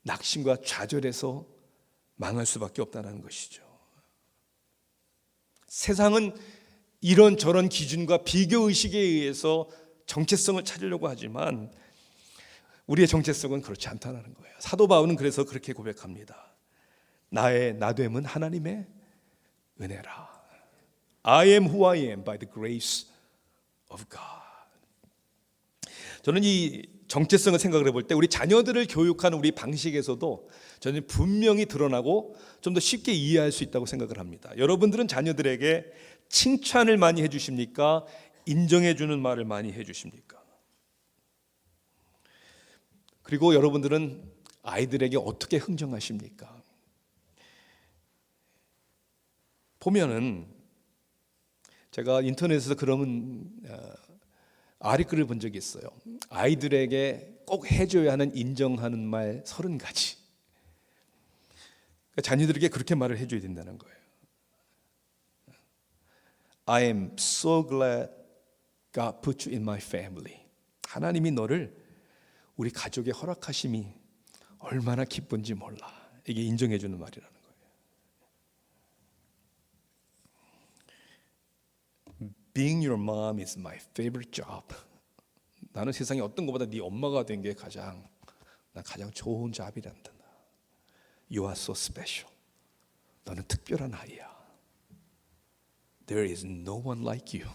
낙심과 좌절해서 망할 수밖에 없다는 것이죠. 세상은 이런저런 기준과 비교의식에 의해서 정체성을 찾으려고 하지만 우리의 정체성은 그렇지 않다는 거예요. 사도 바울은 그래서 그렇게 고백합니다. 나의 나됨은 하나님의 은혜라. I am who I am by the grace of God. 저는 이 정체성을 생각을 해볼 때 우리 자녀들을 교육하는 우리 방식에서도 저는 분명히 드러나고 좀 더 쉽게 이해할 수 있다고 생각을 합니다. 여러분들은 자녀들에게 칭찬을 많이 해주십니까? 인정해주는 말을 많이 해주십니까? 그리고 여러분들은 아이들에게 어떻게 흥정하십니까? 보면은 제가 인터넷에서 그런 아리글을 본 적이 있어요. 아이들에게 꼭 해줘야 하는 인정하는 말 30가지. 그러니까 자녀들에게 그렇게 말을 해줘야 된다는 거예요. I am so glad God put you in my family. 하나님이 너를 우리 가족에 허락하심이 얼마나 기쁜지 몰라. 이게 인정해주는 말이라는 거예요. Being your mom is my favorite job. 나는 세상에 어떤 것보다 네 엄마가 된 게 가장 좋은 잡이란다. You are so special. 너는 특별한 아이야. There is no one like you.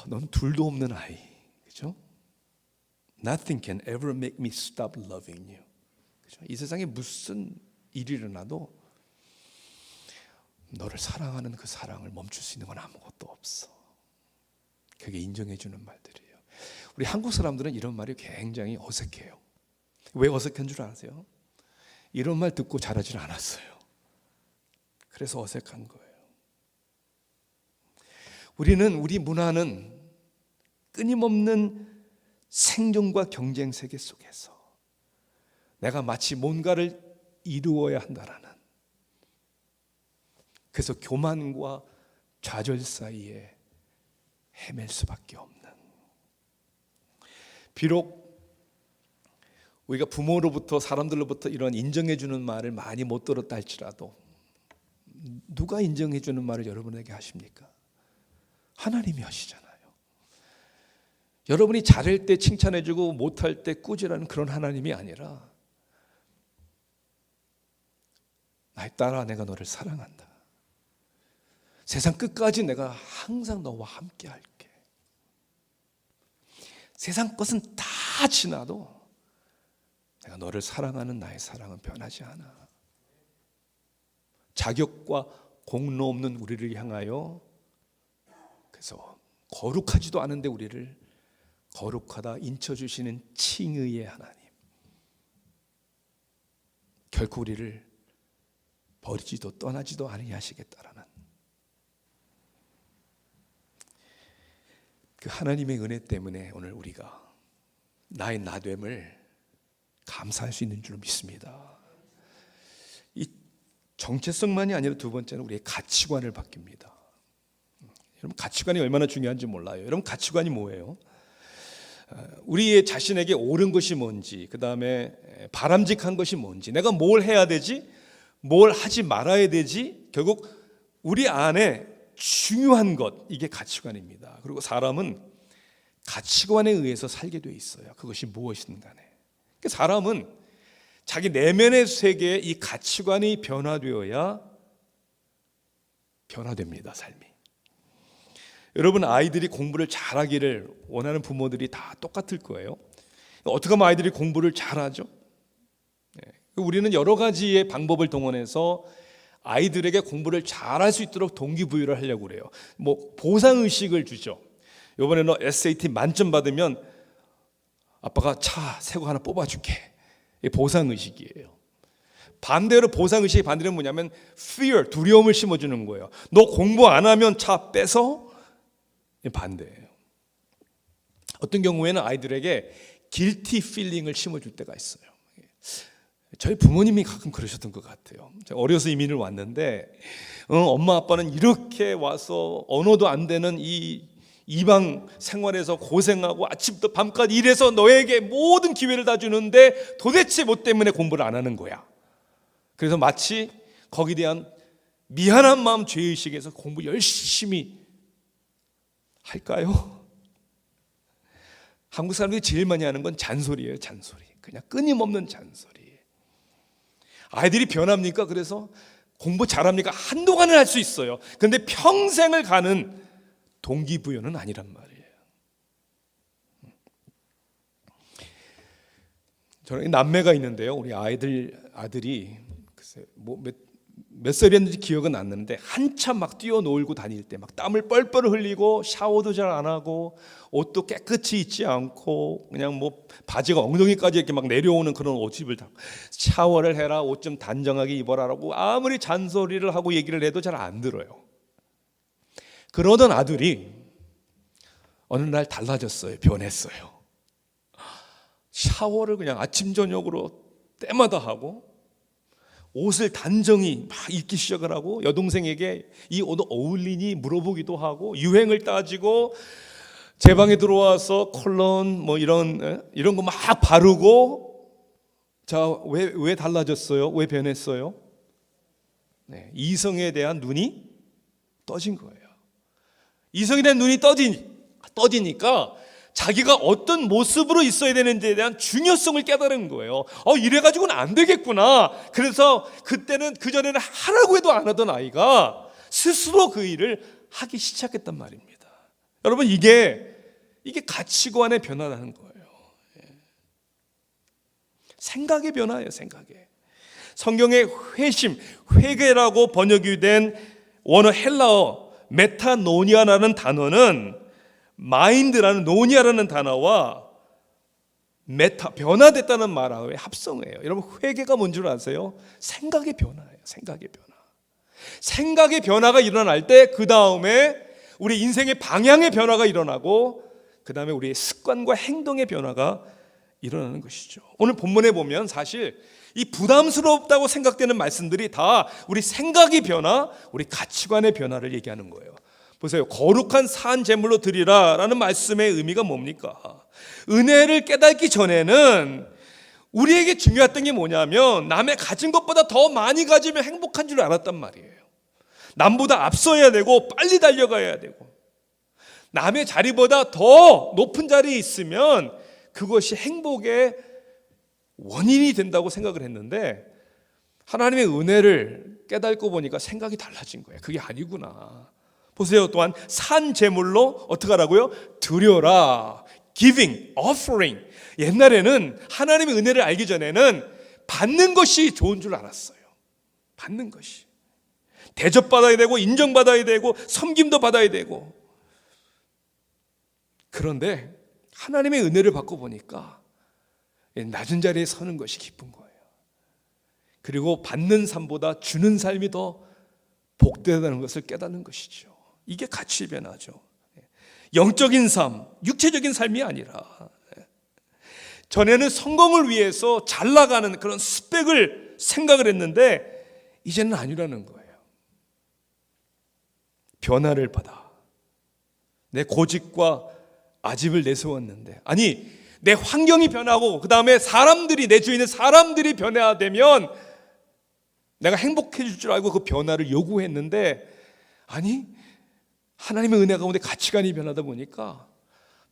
너는 둘도 없는 아이, 그렇죠? Nothing can ever make me stop loving you. 그렇죠? 이 세상에 무슨 일이 일어나도 너를 사랑하는 그 사랑을 멈출 수 있는 건 아무것도 없어. 그게 인정해주는 말들이에요. 우리 한국 사람들은 이런 말이 굉장히 어색해요. 왜 어색한 줄 아세요? 이런 말 듣고 자라질 않았어요. 그래서 어색한 거예요. 우리 문화는 끊임없는 생존과 경쟁 세계 속에서 내가 마치 뭔가를 이루어야 한다라는, 그래서 교만과 좌절 사이에 헤맬 수밖에 없는, 비록 우리가 부모로부터 사람들로부터 이런 인정해주는 말을 많이 못 들었다 할지라도 누가 인정해주는 말을 여러분에게 하십니까? 하나님이 하시잖아요. 여러분이 잘할 때 칭찬해주고 못할 때 꾸지라는 그런 하나님이 아니라 나의 딸아 내가 너를 사랑한다. 세상 끝까지 내가 항상 너와 함께 할게. 세상 것은 다 지나도 내가 너를 사랑하는 나의 사랑은 변하지 않아. 자격과 공로 없는 우리를 향하여, 그래서 거룩하지도 않은데 우리를 거룩하다 인쳐주시는 칭의의 하나님, 결코 우리를 버리지도 떠나지도 아니하시겠다라는 그 하나님의 은혜 때문에 오늘 우리가 나의 나됨을 감사할 수 있는 줄 믿습니다. 이 정체성만이 아니라 두 번째는 우리의 가치관을 바뀝니다. 여러분 가치관이 얼마나 중요한지 몰라요. 여러분 가치관이 뭐예요? 우리의 자신에게 옳은 것이 뭔지, 그 다음에 바람직한 것이 뭔지, 내가 뭘 해야 되지, 뭘 하지 말아야 되지, 결국 우리 안에 중요한 것, 이게 가치관입니다. 그리고 사람은 가치관에 의해서 살게 돼 있어요. 그것이 무엇이든 간에. 사람은 자기 내면의 세계에 이 가치관이 변화되어야 변화됩니다, 삶이. 여러분 아이들이 공부를 잘하기를 원하는 부모들이 다 똑같을 거예요. 어떻게 하면 아이들이 공부를 잘하죠? 우리는 여러 가지의 방법을 동원해서 아이들에게 공부를 잘할 수 있도록 동기부여를 하려고 그래요. 뭐 보상의식을 주죠. 이번에 너 SAT 만점 받으면 아빠가 차 새 거 하나 뽑아줄게. 이게 보상의식이에요. 반대로 보상의식의 반대는 뭐냐면 fear, 두려움을 심어주는 거예요. 너 공부 안 하면 차 뺏어? 반대예요. 어떤 경우에는 아이들에게 guilty feeling을 심어줄 때가 있어요. 저희 부모님이 가끔 그러셨던 것 같아요. 제가 어려서 이민을 왔는데 엄마 아빠는 이렇게 와서 언어도 안 되는 이 이방 생활에서 고생하고 아침부터 밤까지 일해서 너에게 모든 기회를 다 주는데 도대체 뭐 때문에 공부를 안 하는 거야. 그래서 마치 거기에 대한 미안한 마음, 죄의식에서 공부 열심히 할까요? 한국 사람들이 제일 많이 하는 건 잔소리예요. 잔소리. 그냥 끊임없는 잔소리. 아이들이 변합니까? 그래서 공부 잘합니까? 한동안은 할 수 있어요. 그런데 평생을 가는 동기부여는 아니란 말이에요. 저는 남매가 있는데요. 우리 아들이 글쎄 몇 살이었는지 기억은 안 나는데 한참 막 뛰어놀고 다닐 때 막 땀을 뻘뻘 흘리고 샤워도 잘 안 하고 옷도 깨끗이 입지 않고 그냥 뭐 바지가 엉덩이까지 이렇게 막 내려오는 그런 옷집을 다 샤워를 해라, 옷 좀 단정하게 입어라라고 아무리 잔소리를 하고 얘기를 해도 잘 안 들어요. 그러던 아들이 어느 날 달라졌어요. 변했어요. 샤워를 그냥 아침 저녁으로 때마다 하고 옷을 단정히 막 입기 시작을 하고 여동생에게 이 옷 어울리니 물어보기도 하고 유행을 따지고 제 방에 들어와서 콜론 뭐 이런 거 막 바르고 자, 왜 달라졌어요? 왜 변했어요? 네, 이성에 대한 눈이 떠진 거예요. 이성에 대한 눈이 떠지니까 자기가 어떤 모습으로 있어야 되는지에 대한 중요성을 깨달은 거예요. 이래가지고는 안 되겠구나. 그래서 그전에는 하라고 해도 안 하던 아이가 스스로 그 일을 하기 시작했단 말입니다. 여러분, 이게 가치관의 변화라는 거예요. 생각의 변화예요. 생각의. 성경의 회개라고 번역이 된 원어 헬라어 메타노니아라는 단어는 마인드라는 노니아라는 단어와 변화됐다는 말하고의 합성어예요. 여러분, 회개가 뭔 줄 아세요? 생각의 변화예요. 생각의 변화. 생각의 변화가 일어날 때 그 다음에 우리 인생의 방향의 변화가 일어나고 그 다음에 우리의 습관과 행동의 변화가 일어나는 것이죠. 오늘 본문에 보면 사실 이 부담스럽다고 생각되는 말씀들이 다 우리 생각의 변화, 우리 가치관의 변화를 얘기하는 거예요. 보세요. 거룩한 산 제물로 드리라 라는 말씀의 의미가 뭡니까? 은혜를 깨닫기 전에는 우리에게 중요했던 게 뭐냐면 남의 가진 것보다 더 많이 가지면 행복한 줄 알았단 말이에요. 남보다 앞서야 되고 빨리 달려가야 되고 남의 자리보다 더 높은 자리에 있으면 그것이 행복의 원인이 된다고 생각을 했는데 하나님의 은혜를 깨닫고 보니까 생각이 달라진 거예요. 그게 아니구나. 보세요. 또한 산 제물로 어떻게 하라고요? 드려라. Giving, offering. 옛날에는 하나님의 은혜를 알기 전에는 받는 것이 좋은 줄 알았어요. 받는 것이. 대접받아야 되고 인정받아야 되고 섬김도 받아야 되고. 그런데 하나님의 은혜를 받고 보니까 낮은 자리에 서는 것이 기쁜 거예요. 그리고 받는 삶보다 주는 삶이 더 복되다는 것을 깨닫는 것이죠. 이게 가치의 변화죠. 영적인 삶, 육체적인 삶이 아니라 전에는 성공을 위해서 잘 나가는 그런 스펙을 생각을 했는데 이제는 아니라는 거예요. 변화를 받아 내 고집과 아집을 내세웠는데 아니 내 환경이 변하고 그 다음에 내 주위에 있는 사람들이 변화되면 내가 행복해질 줄 알고 그 변화를 요구했는데 아니 하나님의 은혜 가운데 가치관이 변하다 보니까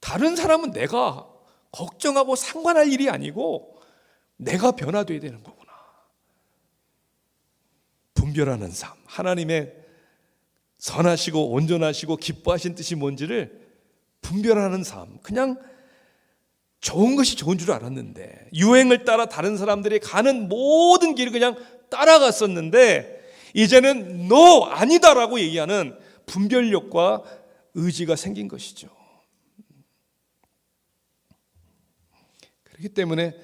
다른 사람은 내가 걱정하고 상관할 일이 아니고 내가 변화돼야 되는 거구나. 분별하는 삶, 하나님의 선하시고 온전하시고 기뻐하신 뜻이 뭔지를 분별하는 삶. 그냥 좋은 것이 좋은 줄 알았는데 유행을 따라 다른 사람들이 가는 모든 길을 그냥 따라갔었는데 이제는 no, 아니다라고 얘기하는 분별력과 의지가 생긴 것이죠. 그렇기 때문에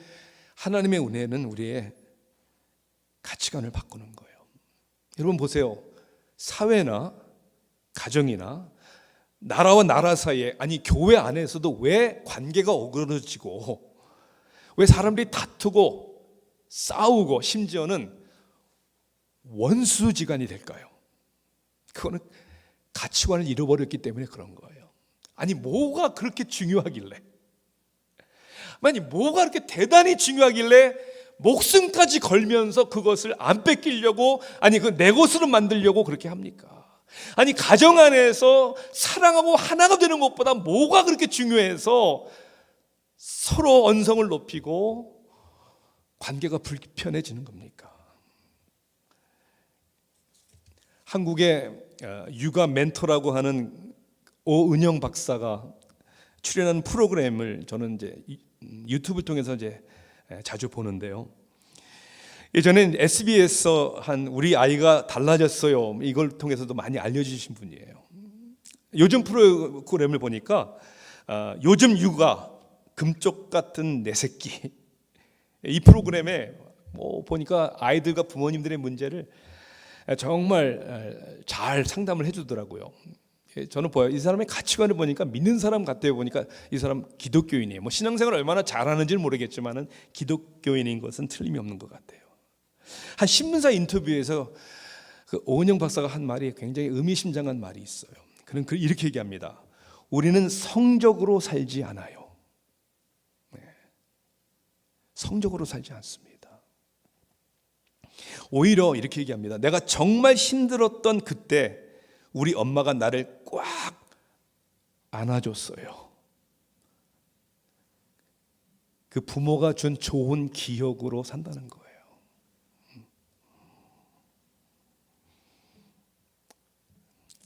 하나님의 은혜는 우리의 가치관을 바꾸는 거예요. 여러분 보세요. 사회나 가정이나 나라와 나라 사이에 아니 교회 안에서도 왜 관계가 어그러지고 왜 사람들이 다투고 싸우고 심지어는 원수지간이 될까요? 그거는 가치관을 잃어버렸기 때문에 그런 거예요. 아니 뭐가 그렇게 중요하길래 아니 뭐가 그렇게 대단히 중요하길래 목숨까지 걸면서 그것을 안 뺏기려고 아니 그 내 것으로 만들려고 그렇게 합니까? 아니 가정 안에서 사랑하고 하나가 되는 것보다 뭐가 그렇게 중요해서 서로 언성을 높이고 관계가 불편해지는 겁니까? 한국의 육아 멘토라고 하는 오은영 박사가 출연한 프로그램을 저는 이제 유튜브를 통해서 이제 자주 보는데요. 예전엔 SBS에서 한 우리 아이가 달라졌어요, 이걸 통해서도 많이 알려주신 분이에요. 요즘 프로그램을 보니까 요즘 육아 금쪽 같은 내 새끼, 이 프로그램에 보니까 아이들과 부모님들의 문제를 정말 잘 상담을 해주더라고요. 저는 이 사람의 가치관을 보니까 믿는 사람 같아요. 보니까 이 사람 기독교인이에요. 신앙생활을 얼마나 잘하는지는 모르겠지만 기독교인인 것은 틀림이 없는 것 같아요. 한 신문사 인터뷰에서 그 오은영 박사가 한 말이 굉장히 의미심장한 말이 있어요. 그는 이렇게 얘기합니다. 우리는 성적으로 살지 않아요. 성적으로 살지 않습니다. 오히려 이렇게 얘기합니다. 내가 정말 힘들었던 그때 우리 엄마가 나를 꽉 안아줬어요. 그 부모가 준 좋은 기억으로 산다는 거예요.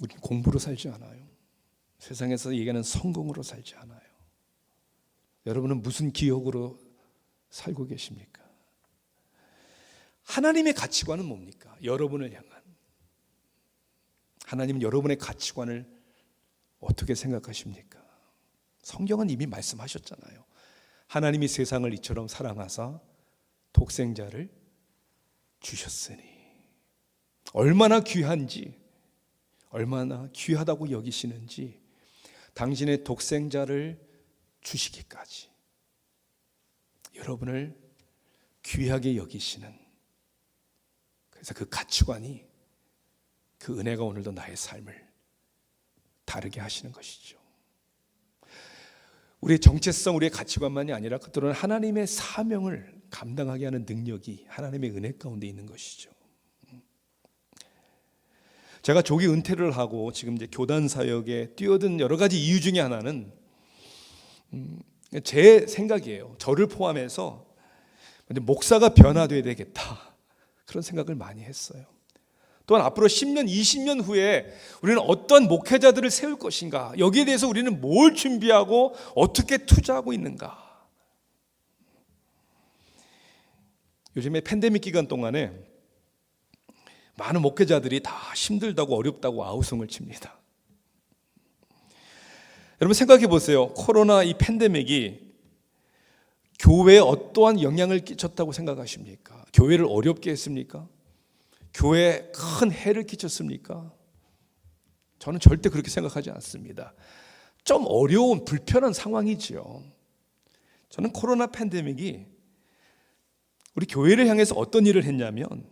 우리는 공부로 살지 않아요. 세상에서 얘기하는 성공으로 살지 않아요. 여러분은 무슨 기억으로 살고 계십니까? 하나님의 가치관은 뭡니까? 여러분을 향한. 하나님은 여러분의 가치관을 어떻게 생각하십니까? 성경은 이미 말씀하셨잖아요. 하나님이 세상을 이처럼 사랑하사 독생자를 주셨으니. 얼마나 귀한지, 얼마나 귀하다고 여기시는지 당신의 독생자를 주시기까지 여러분을 귀하게 여기시는, 그래서 그 가치관이, 그 은혜가 오늘도 나의 삶을 다르게 하시는 것이죠. 우리의 정체성, 우리의 가치관만이 아니라 그들은 하나님의 사명을 감당하게 하는 능력이 하나님의 은혜 가운데 있는 것이죠. 제가 조기 은퇴를 하고 지금 이제 교단 사역에 뛰어든 여러 가지 이유 중에 하나는 제 생각이에요. 저를 포함해서 목사가 변화돼야 되겠다, 그런 생각을 많이 했어요. 또한 앞으로 10년, 20년 후에 우리는 어떤 목회자들을 세울 것인가, 여기에 대해서 우리는 뭘 준비하고 어떻게 투자하고 있는가. 요즘에 팬데믹 기간 동안에 많은 목회자들이 다 힘들다고 어렵다고 아우성을 칩니다. 여러분 생각해 보세요. 코로나 이 팬데믹이 교회에 어떠한 영향을 끼쳤다고 생각하십니까? 교회를 어렵게 했습니까? 교회에 큰 해를 끼쳤습니까? 저는 절대 그렇게 생각하지 않습니다. 좀 어려운, 불편한 상황이지요. 저는 코로나 팬데믹이 우리 교회를 향해서 어떤 일을 했냐면,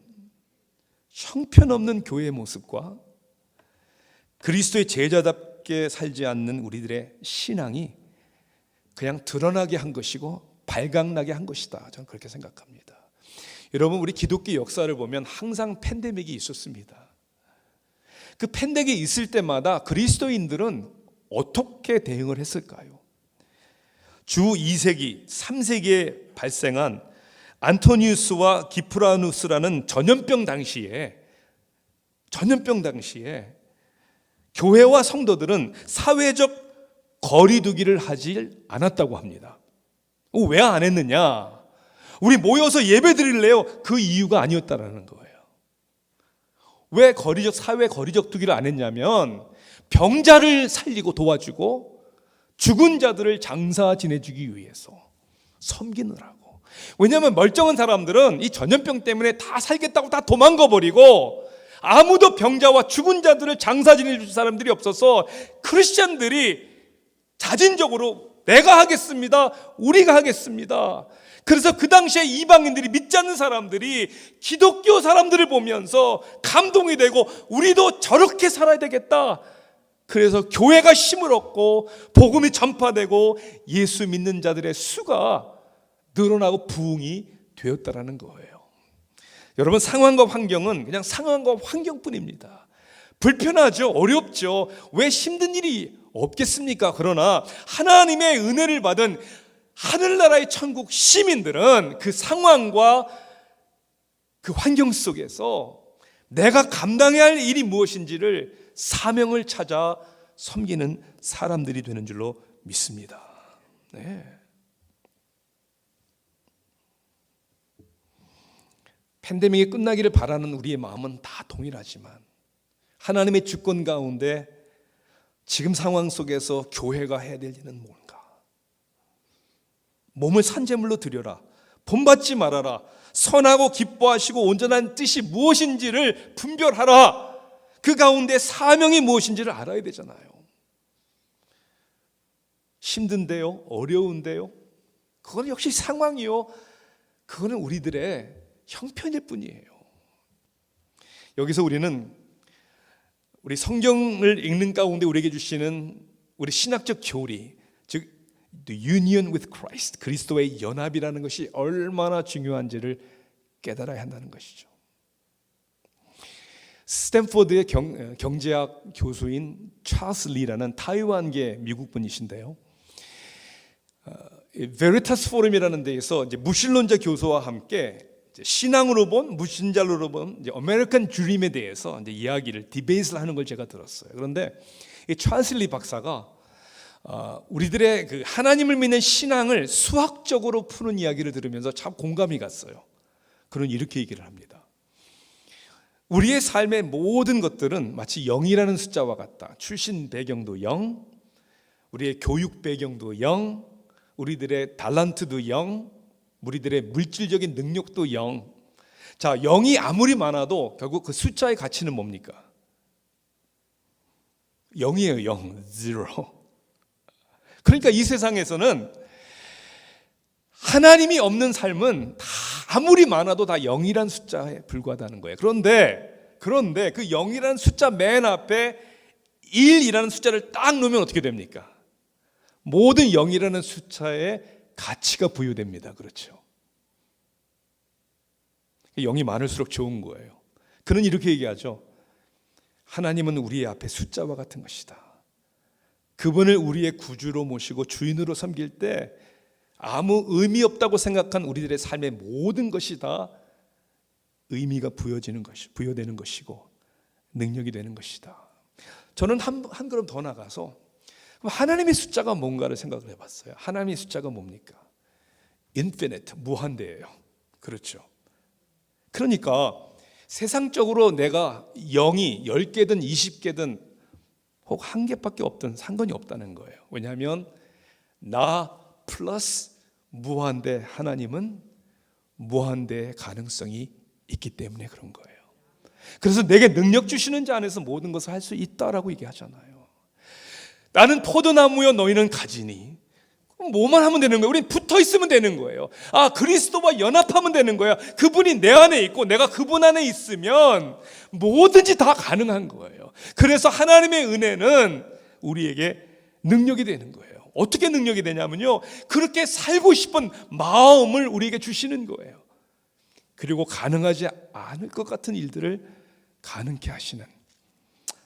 형편없는 교회의 모습과 그리스도의 제자답게 살지 않는 우리들의 신앙이 그냥 드러나게 한 것이고 발각나게 한 것이다, 저는 그렇게 생각합니다. 여러분, 우리 기독교 역사를 보면 항상 팬데믹이 있었습니다. 그 팬데믹이 있을 때마다 그리스도인들은 어떻게 대응을 했을까요? 주 2세기, 3세기에 발생한 안토니우스와 기프라누스라는 전염병 당시에 교회와 성도들은 사회적 거리두기를 하지 않았다고 합니다. 왜 안 했느냐? 우리 모여서 예배 드릴래요? 그 이유가 아니었다라는 거예요. 왜 사회 거리적 두기를 안 했냐면, 병자를 살리고 도와주고 죽은 자들을 장사 지내주기 위해서, 섬기느라고. 왜냐하면 멀쩡한 사람들은 이 전염병 때문에 다 살겠다고 다 도망가 버리고 아무도 병자와 죽은 자들을 장사 지내줄 사람들이 없어서 크리스찬들이 자진적으로 내가 하겠습니다, 우리가 하겠습니다. 그래서 그 당시에 이방인들이, 믿지 않는 사람들이 기독교 사람들을 보면서 감동이 되고 우리도 저렇게 살아야 되겠다. 그래서 교회가 힘을 얻고 복음이 전파되고 예수 믿는 자들의 수가 늘어나고 부흥이 되었다라는 거예요. 여러분, 상황과 환경은 그냥 상황과 환경뿐입니다. 불편하죠, 어렵죠. 왜 힘든 일이 없겠습니까? 그러나 하나님의 은혜를 받은 하늘나라의 천국 시민들은 그 상황과 그 환경 속에서 내가 감당해야 할 일이 무엇인지를, 사명을 찾아 섬기는 사람들이 되는 줄로 믿습니다. 네. 팬데믹이 끝나기를 바라는 우리의 마음은 다 동일하지만 하나님의 주권 가운데 지금 상황 속에서 교회가 해야 될 일은 뭔가? 몸을 산제물로 드려라. 본받지 말아라. 선하고 기뻐하시고 온전한 뜻이 무엇인지를 분별하라. 그 가운데 사명이 무엇인지를 알아야 되잖아요. 힘든데요? 어려운데요? 그건 역시 상황이요. 그거는 우리들의 형편일 뿐이에요. 여기서 우리는 우리 성경을 읽는 가운데 우리에게 주시는 우리 신학적 교리, 즉 the union with Christ, 그리스도의 연합이라는 것이 얼마나 중요한지를 깨달아야 한다는 것이죠. 스탠포드의 경제학 교수인 찰스 리라는 타이완계 미국 분이신데요. 베리타스 포럼이라는 데에서 이제 무신론자 교수와 함께 신앙으로 본 무신자로 본 아메리칸 드림에 대해서 이제 이야기를 디베이트를 하는 걸 제가 들었어요. 그런데 이 찰스 리 박사가 우리들의 그 하나님을 믿는 신앙을 수학적으로 푸는 이야기를 들으면서 참 공감이 갔어요. 그는 이렇게 얘기를 합니다. 우리의 삶의 모든 것들은 마치 0이라는 숫자와 같다. 출신 배경도 0, 우리의 교육 배경도 0, 우리들의 달란트도 0, 우리들의 물질적인 능력도 0. 자, 0이 아무리 많아도 결국 그 숫자의 가치는 뭡니까? 0이에요. 0, 0. 그러니까 이 세상에서는 하나님이 없는 삶은 다 아무리 많아도 다 0이란 숫자에 불과하다는 거예요. 그런데 그 0이라는 숫자 맨 앞에 1이라는 숫자를 딱 놓으면 어떻게 됩니까? 모든 0이라는 숫자에 가치가 부여됩니다. 그렇죠? 0이 많을수록 좋은 거예요. 그는 이렇게 얘기하죠. 하나님은 우리 앞에 숫자와 같은 것이다. 그분을 우리의 구주로 모시고 주인으로 섬길 때 아무 의미 없다고 생각한 우리들의 삶의 모든 것이 다 의미가 부여되는 것이고 능력이 되는 것이다. 저는 한 걸음 더 나가서 하나님의 숫자가 뭔가를 생각을 해봤어요. 하나님의 숫자가 뭡니까? infinite, 무한대예요. 그렇죠. 그러니까 세상적으로 내가 0이 10개든 20개든 혹 1개밖에 없든 상관이 없다는 거예요. 왜냐하면 나 플러스 무한대 하나님은 무한대의 가능성이 있기 때문에 그런 거예요. 그래서 내게 능력 주시는 자 안에서 모든 것을 할 수 있다라고 얘기하잖아요. 나는 포도나무여 너희는 가지니. 뭐만 하면 되는 거예요. 우리는 붙어 있으면 되는 거예요. 그리스도와 연합하면 되는 거예요. 그분이 내 안에 있고 내가 그분 안에 있으면 뭐든지 다 가능한 거예요. 그래서 하나님의 은혜는 우리에게 능력이 되는 거예요. 어떻게 능력이 되냐면요, 그렇게 살고 싶은 마음을 우리에게 주시는 거예요. 그리고 가능하지 않을 것 같은 일들을 가능케 하시는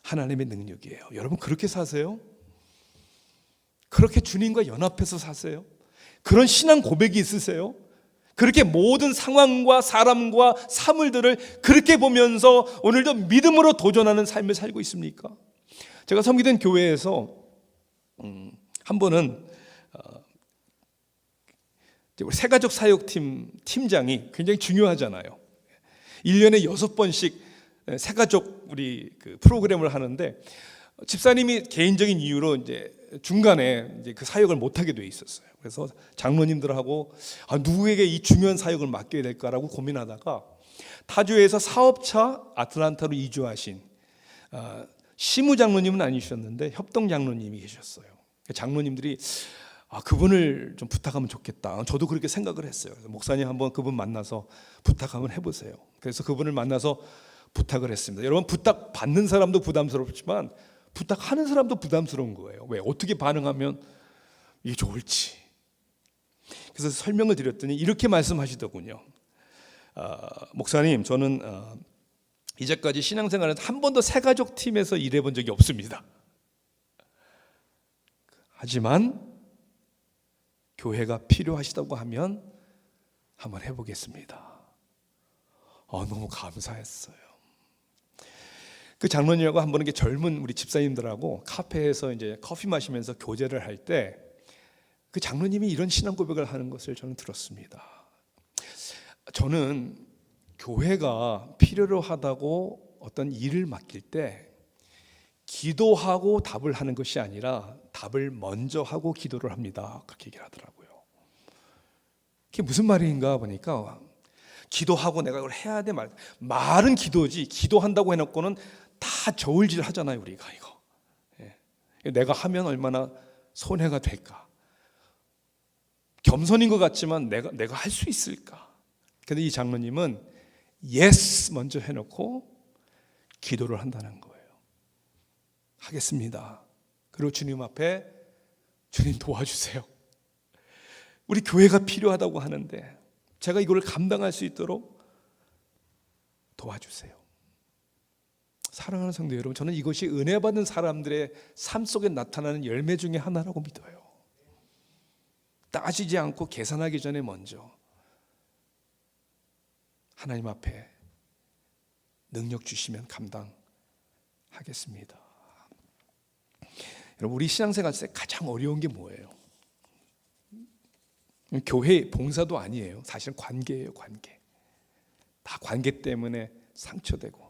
하나님의 능력이에요. 여러분 그렇게 사세요? 그렇게 주님과 연합해서 사세요? 그런 신앙 고백이 있으세요? 그렇게 모든 상황과 사람과 사물들을 그렇게 보면서 오늘도 믿음으로 도전하는 삶을 살고 있습니까? 제가 섬기던 교회에서 한 번은 새가족 사역팀 팀장이 굉장히 중요하잖아요. 1년에 6번씩 새가족 우리 그 프로그램을 하는데 집사님이 개인적인 이유로 이제 중간에 이제 그 사역을 못 하게 돼 있었어요. 그래서 장로님들하고 누구에게 이 중요한 사역을 맡겨야 될까라고 고민하다가 타주에서 사업차 아틀란타로 이주하신 시무 장로님은 아니셨는데 협동 장로님이 계셨어요. 장로님들이 그분을 좀 부탁하면 좋겠다. 저도 그렇게 생각을 했어요. 그래서 목사님 한번 그분 만나서 부탁 한번 해보세요. 그래서 그분을 만나서 부탁을 했습니다. 여러분 부탁 받는 사람도 부담스럽지만 부탁하는 사람도 부담스러운 거예요. 왜? 어떻게 반응하면 이게 좋을지. 그래서 설명을 드렸더니 이렇게 말씀하시더군요. 목사님, 저는 이제까지 신앙생활에서 한 번도 새가족 팀에서 일해본 적이 없습니다. 하지만 교회가 필요하시다고 하면 한번 해보겠습니다. 너무 감사했어요. 그 장로님하고 한 번은 젊은 우리 집사님들하고 카페에서 이제 커피 마시면서 교제를 할 때 그 장로님이 이런 신앙 고백을 하는 것을 저는 들었습니다. 저는 교회가 필요로 하다고 어떤 일을 맡길 때 기도하고 답을 하는 것이 아니라 답을 먼저 하고 기도를 합니다. 그렇게 얘기를 하더라고요. 그게 무슨 말인가 보니까 기도하고 내가 이걸 해야 돼 말은 기도지, 기도한다고 해놓고는 다 저울질 하잖아요 우리가. 이거 내가 하면 얼마나 손해가 될까, 겸손인 것 같지만 내가 할 수 있을까. 근데 이 장로님은 예스 먼저 해놓고 기도를 한다는 거예요. 하겠습니다. 그리고 주님 앞에 주님 도와주세요. 우리 교회가 필요하다고 하는데 제가 이걸 감당할 수 있도록 도와주세요. 사랑하는 성도 여러분, 저는 이것이 은혜 받은 사람들의 삶 속에 나타나는 열매 중에 하나라고 믿어요. 따지지 않고 계산하기 전에 먼저 하나님 앞에 능력 주시면 감당하겠습니다. 여러분, 우리 신앙생활 때 가장 어려운 게 뭐예요? 교회 봉사도 아니에요. 사실은 관계예요. 관계. 다 관계 때문에 상처되고.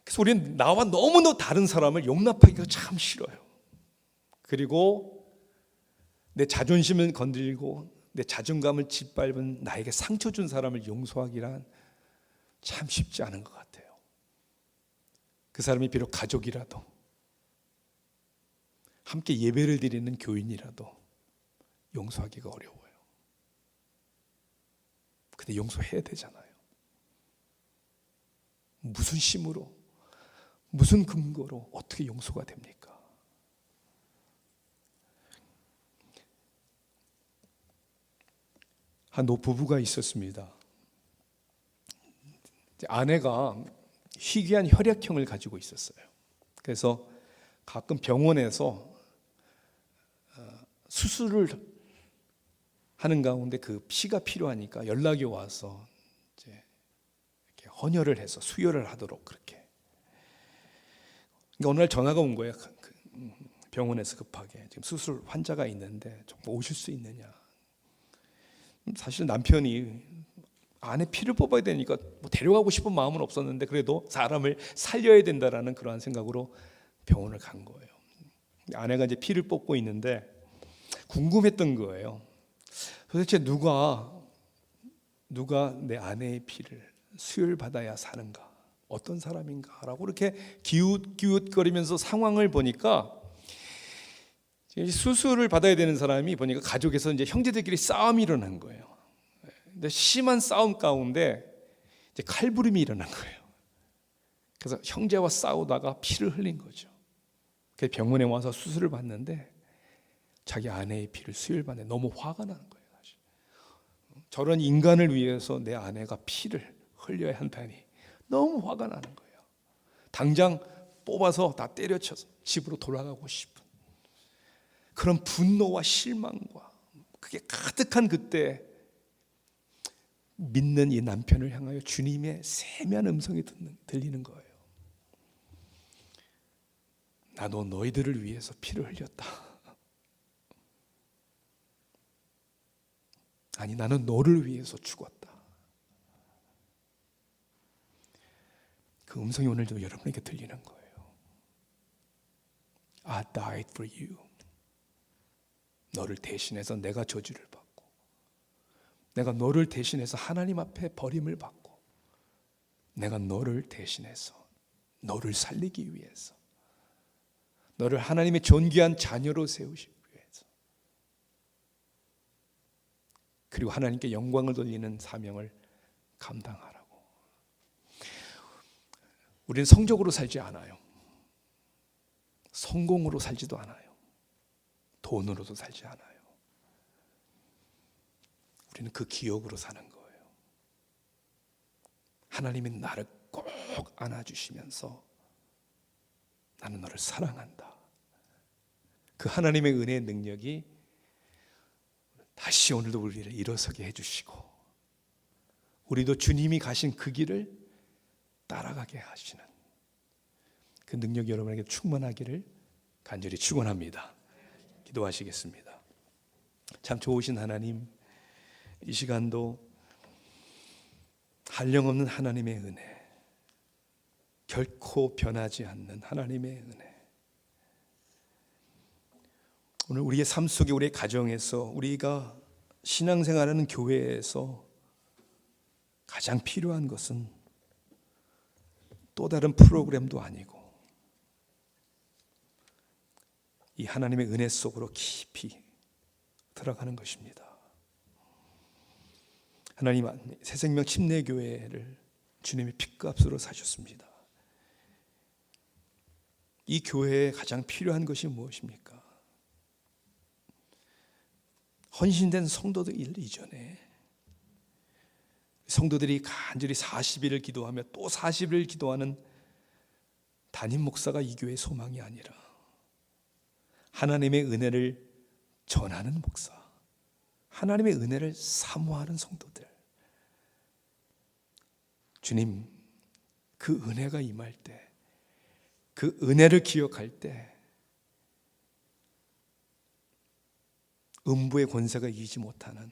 그래서 우리는 나와 너무너무 다른 사람을 용납하기가 참 싫어요. 그리고 내 자존심을 건드리고 내 자존감을 짓밟은 나에게 상처 준 사람을 용서하기란 참 쉽지 않은 것 같아요. 그 사람이 비록 가족이라도, 함께 예배를 드리는 교인이라도 용서하기가 어려워요. 근데 용서해야 되잖아요. 무슨 심으로, 무슨 근거로 어떻게 용서가 됩니까? 한 노부부가 있었습니다. 아내가 희귀한 혈액형을 가지고 있었어요. 그래서 가끔 병원에서 수술을 하는 가운데 그 피가 필요하니까 연락이 와서 이제 이렇게 헌혈을 해서 수혈을 하도록 그렇게. 그러니까 어느 날 전화가 온 거예요. 병원에서 급하게 지금 수술 환자가 있는데 좀 오실 수 있느냐. 사실 남편이 아내 피를 뽑아야 되니까 뭐 데려가고 싶은 마음은 없었는데 그래도 사람을 살려야 된다라는 그러한 생각으로 병원을 간 거예요. 아내가 이제 피를 뽑고 있는데 궁금했던 거예요. 도대체 누가 내 아내의 피를 수혈받아야 사는가, 어떤 사람인가라고 이렇게 기웃기웃거리면서 상황을 보니까 수술을 받아야 되는 사람이 보니까 가족에서 이제 형제들끼리 싸움이 일어난 거예요. 근데 심한 싸움 가운데 이제 칼부림이 일어난 거예요. 그래서 형제와 싸우다가 피를 흘린 거죠. 그래서 병원에 와서 수술을 받는데 자기 아내의 피를 수혈받네. 너무 화가 나는 거예요. 사실. 저런 인간을 위해서 내 아내가 피를 흘려야 한다니 너무 화가 나는 거예요. 당장 뽑아서 다 때려쳐서 집으로 돌아가고 싶은 그런 분노와 실망과 그게 가득한 그때 믿는 이 남편을 향하여 주님의 세미한 음성이 들리는 거예요. 나도 너희들을 위해서 피를 흘렸다. 아니, 나는 너를 위해서 죽었다. 그 음성이 오늘도 여러분에게 들리는 거예요. I died for you. 너를 대신해서 내가 저주를 받고, 내가 너를 대신해서 하나님 앞에 버림을 받고, 내가 너를 대신해서 너를 살리기 위해서, 너를 하나님의 존귀한 자녀로 세우시기 위해서, 그리고 하나님께 영광을 돌리는 사명을 감당하라고. 우리는 성적으로 살지 않아요. 성공으로 살지도 않아요. 돈으로도 살지 않아요. 우리는 그 기억으로 사는 거예요. 하나님이 나를 꼭 안아주시면서 나는 너를 사랑한다. 그 하나님의 은혜의 능력이 다시 오늘도 우리를 일어서게 해주시고, 우리도 주님이 가신 그 길을 따라가게 하시는 그 능력이 여러분에게 충만하기를 간절히 축원합니다. 기도하시겠습니다. 참 좋으신 하나님, 이 시간도 한량없는 하나님의 은혜, 결코 변하지 않는 하나님의 은혜. 오늘 우리의 삶 속에, 우리의 가정에서, 우리가 신앙생활하는 교회에서 가장 필요한 것은 또 다른 프로그램도 아니고 이 하나님의 은혜 속으로 깊이 들어가는 것입니다. 하나님, 새생명 침례교회를 주님의 핏값으로 사셨습니다. 이 교회에 가장 필요한 것이 무엇입니까? 헌신된 성도들 이전에 성도들이 간절히 40일을 기도하며 또 40일을 기도하는 담임 목사가 이 교회의 소망이 아니라 하나님의 은혜를 전하는 목사, 하나님의 은혜를 사모하는 성도들. 주님, 그 은혜가 임할 때, 그 은혜를 기억할 때 음부의 권세가 이기지 못하는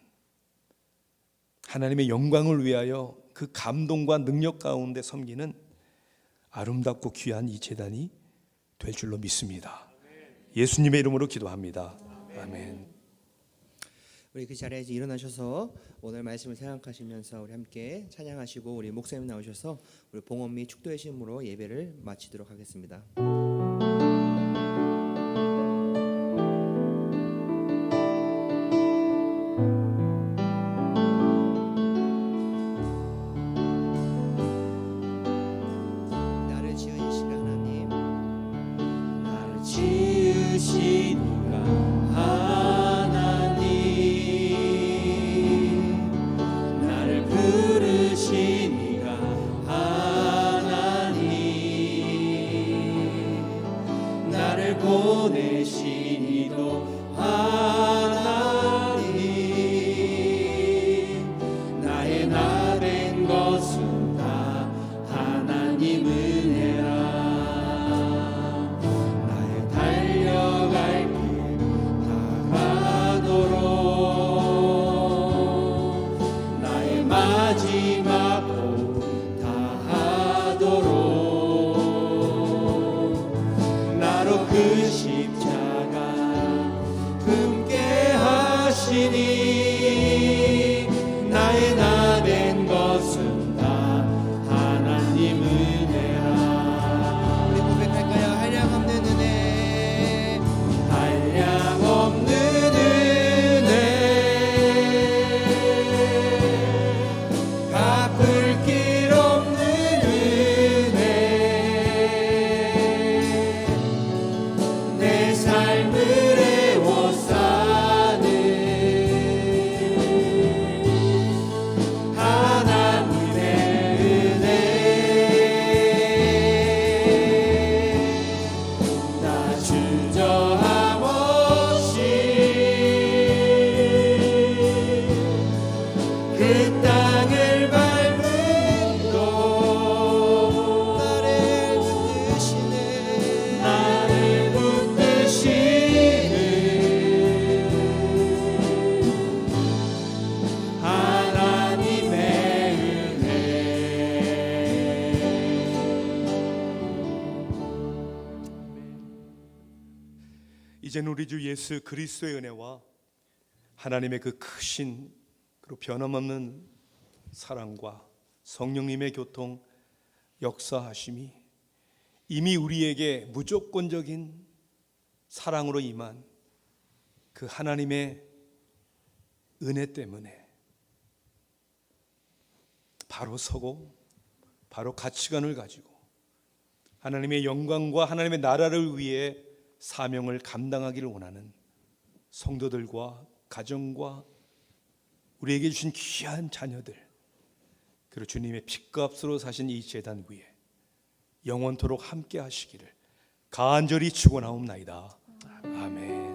하나님의 영광을 위하여 그 감동과 능력 가운데 섬기는 아름답고 귀한 이 제단이 될 줄로 믿습니다. 예수님의 이름으로 기도합니다. 아멘. 우리 그 자리에서 일어나셔서 오늘 말씀을 생각하시면서 우리 함께 찬양하시고 우리 목사님 나오셔서 우리 봉헌 및 축도의 심으로 예배를 마치도록 하겠습니다. 나를 지으신 하나님, 나를 지으시니가 하나님, 나를 부르시니가 하나님, 나를 보내시니도 하나님, 나의 나 된 것은 다 하나님 은혜라. 나의 달려갈 길 다가도록, 나의 마지막 복 다하도록, 나로 그 십자가 품게 하시니, 나의 나 된 것은 다 하나님 은혜라. 우리 고백할까요? 한량없는 은혜, 한량없는 은혜, 갚을 길 없는 은혜, 내 삶을 애워싸는 하나님의 은혜. 나 주저함 없이 그 땅을 밟음도, 나를 붙드시네, 나를 붙드시는 하나님의 은혜. 이제는 우리 주 예수 그리스도의 은혜와 하나님의 그 크신 그리고 변함없는 사랑과 성령님의 교통 역사하심이 이미 우리에게 무조건적인 사랑으로 임한 그 하나님의 은혜 때문에 바로 서고 바로 가치관을 가지고 하나님의 영광과 하나님의 나라를 위해 사명을 감당하기를 원하는 성도들과 가정과 우리에게 주신 귀한 자녀들, 그리고 주님의 핏값으로 사신 이 제단 위에 영원토록 함께 하시기를 간절히 축원하옵나이다. 아멘.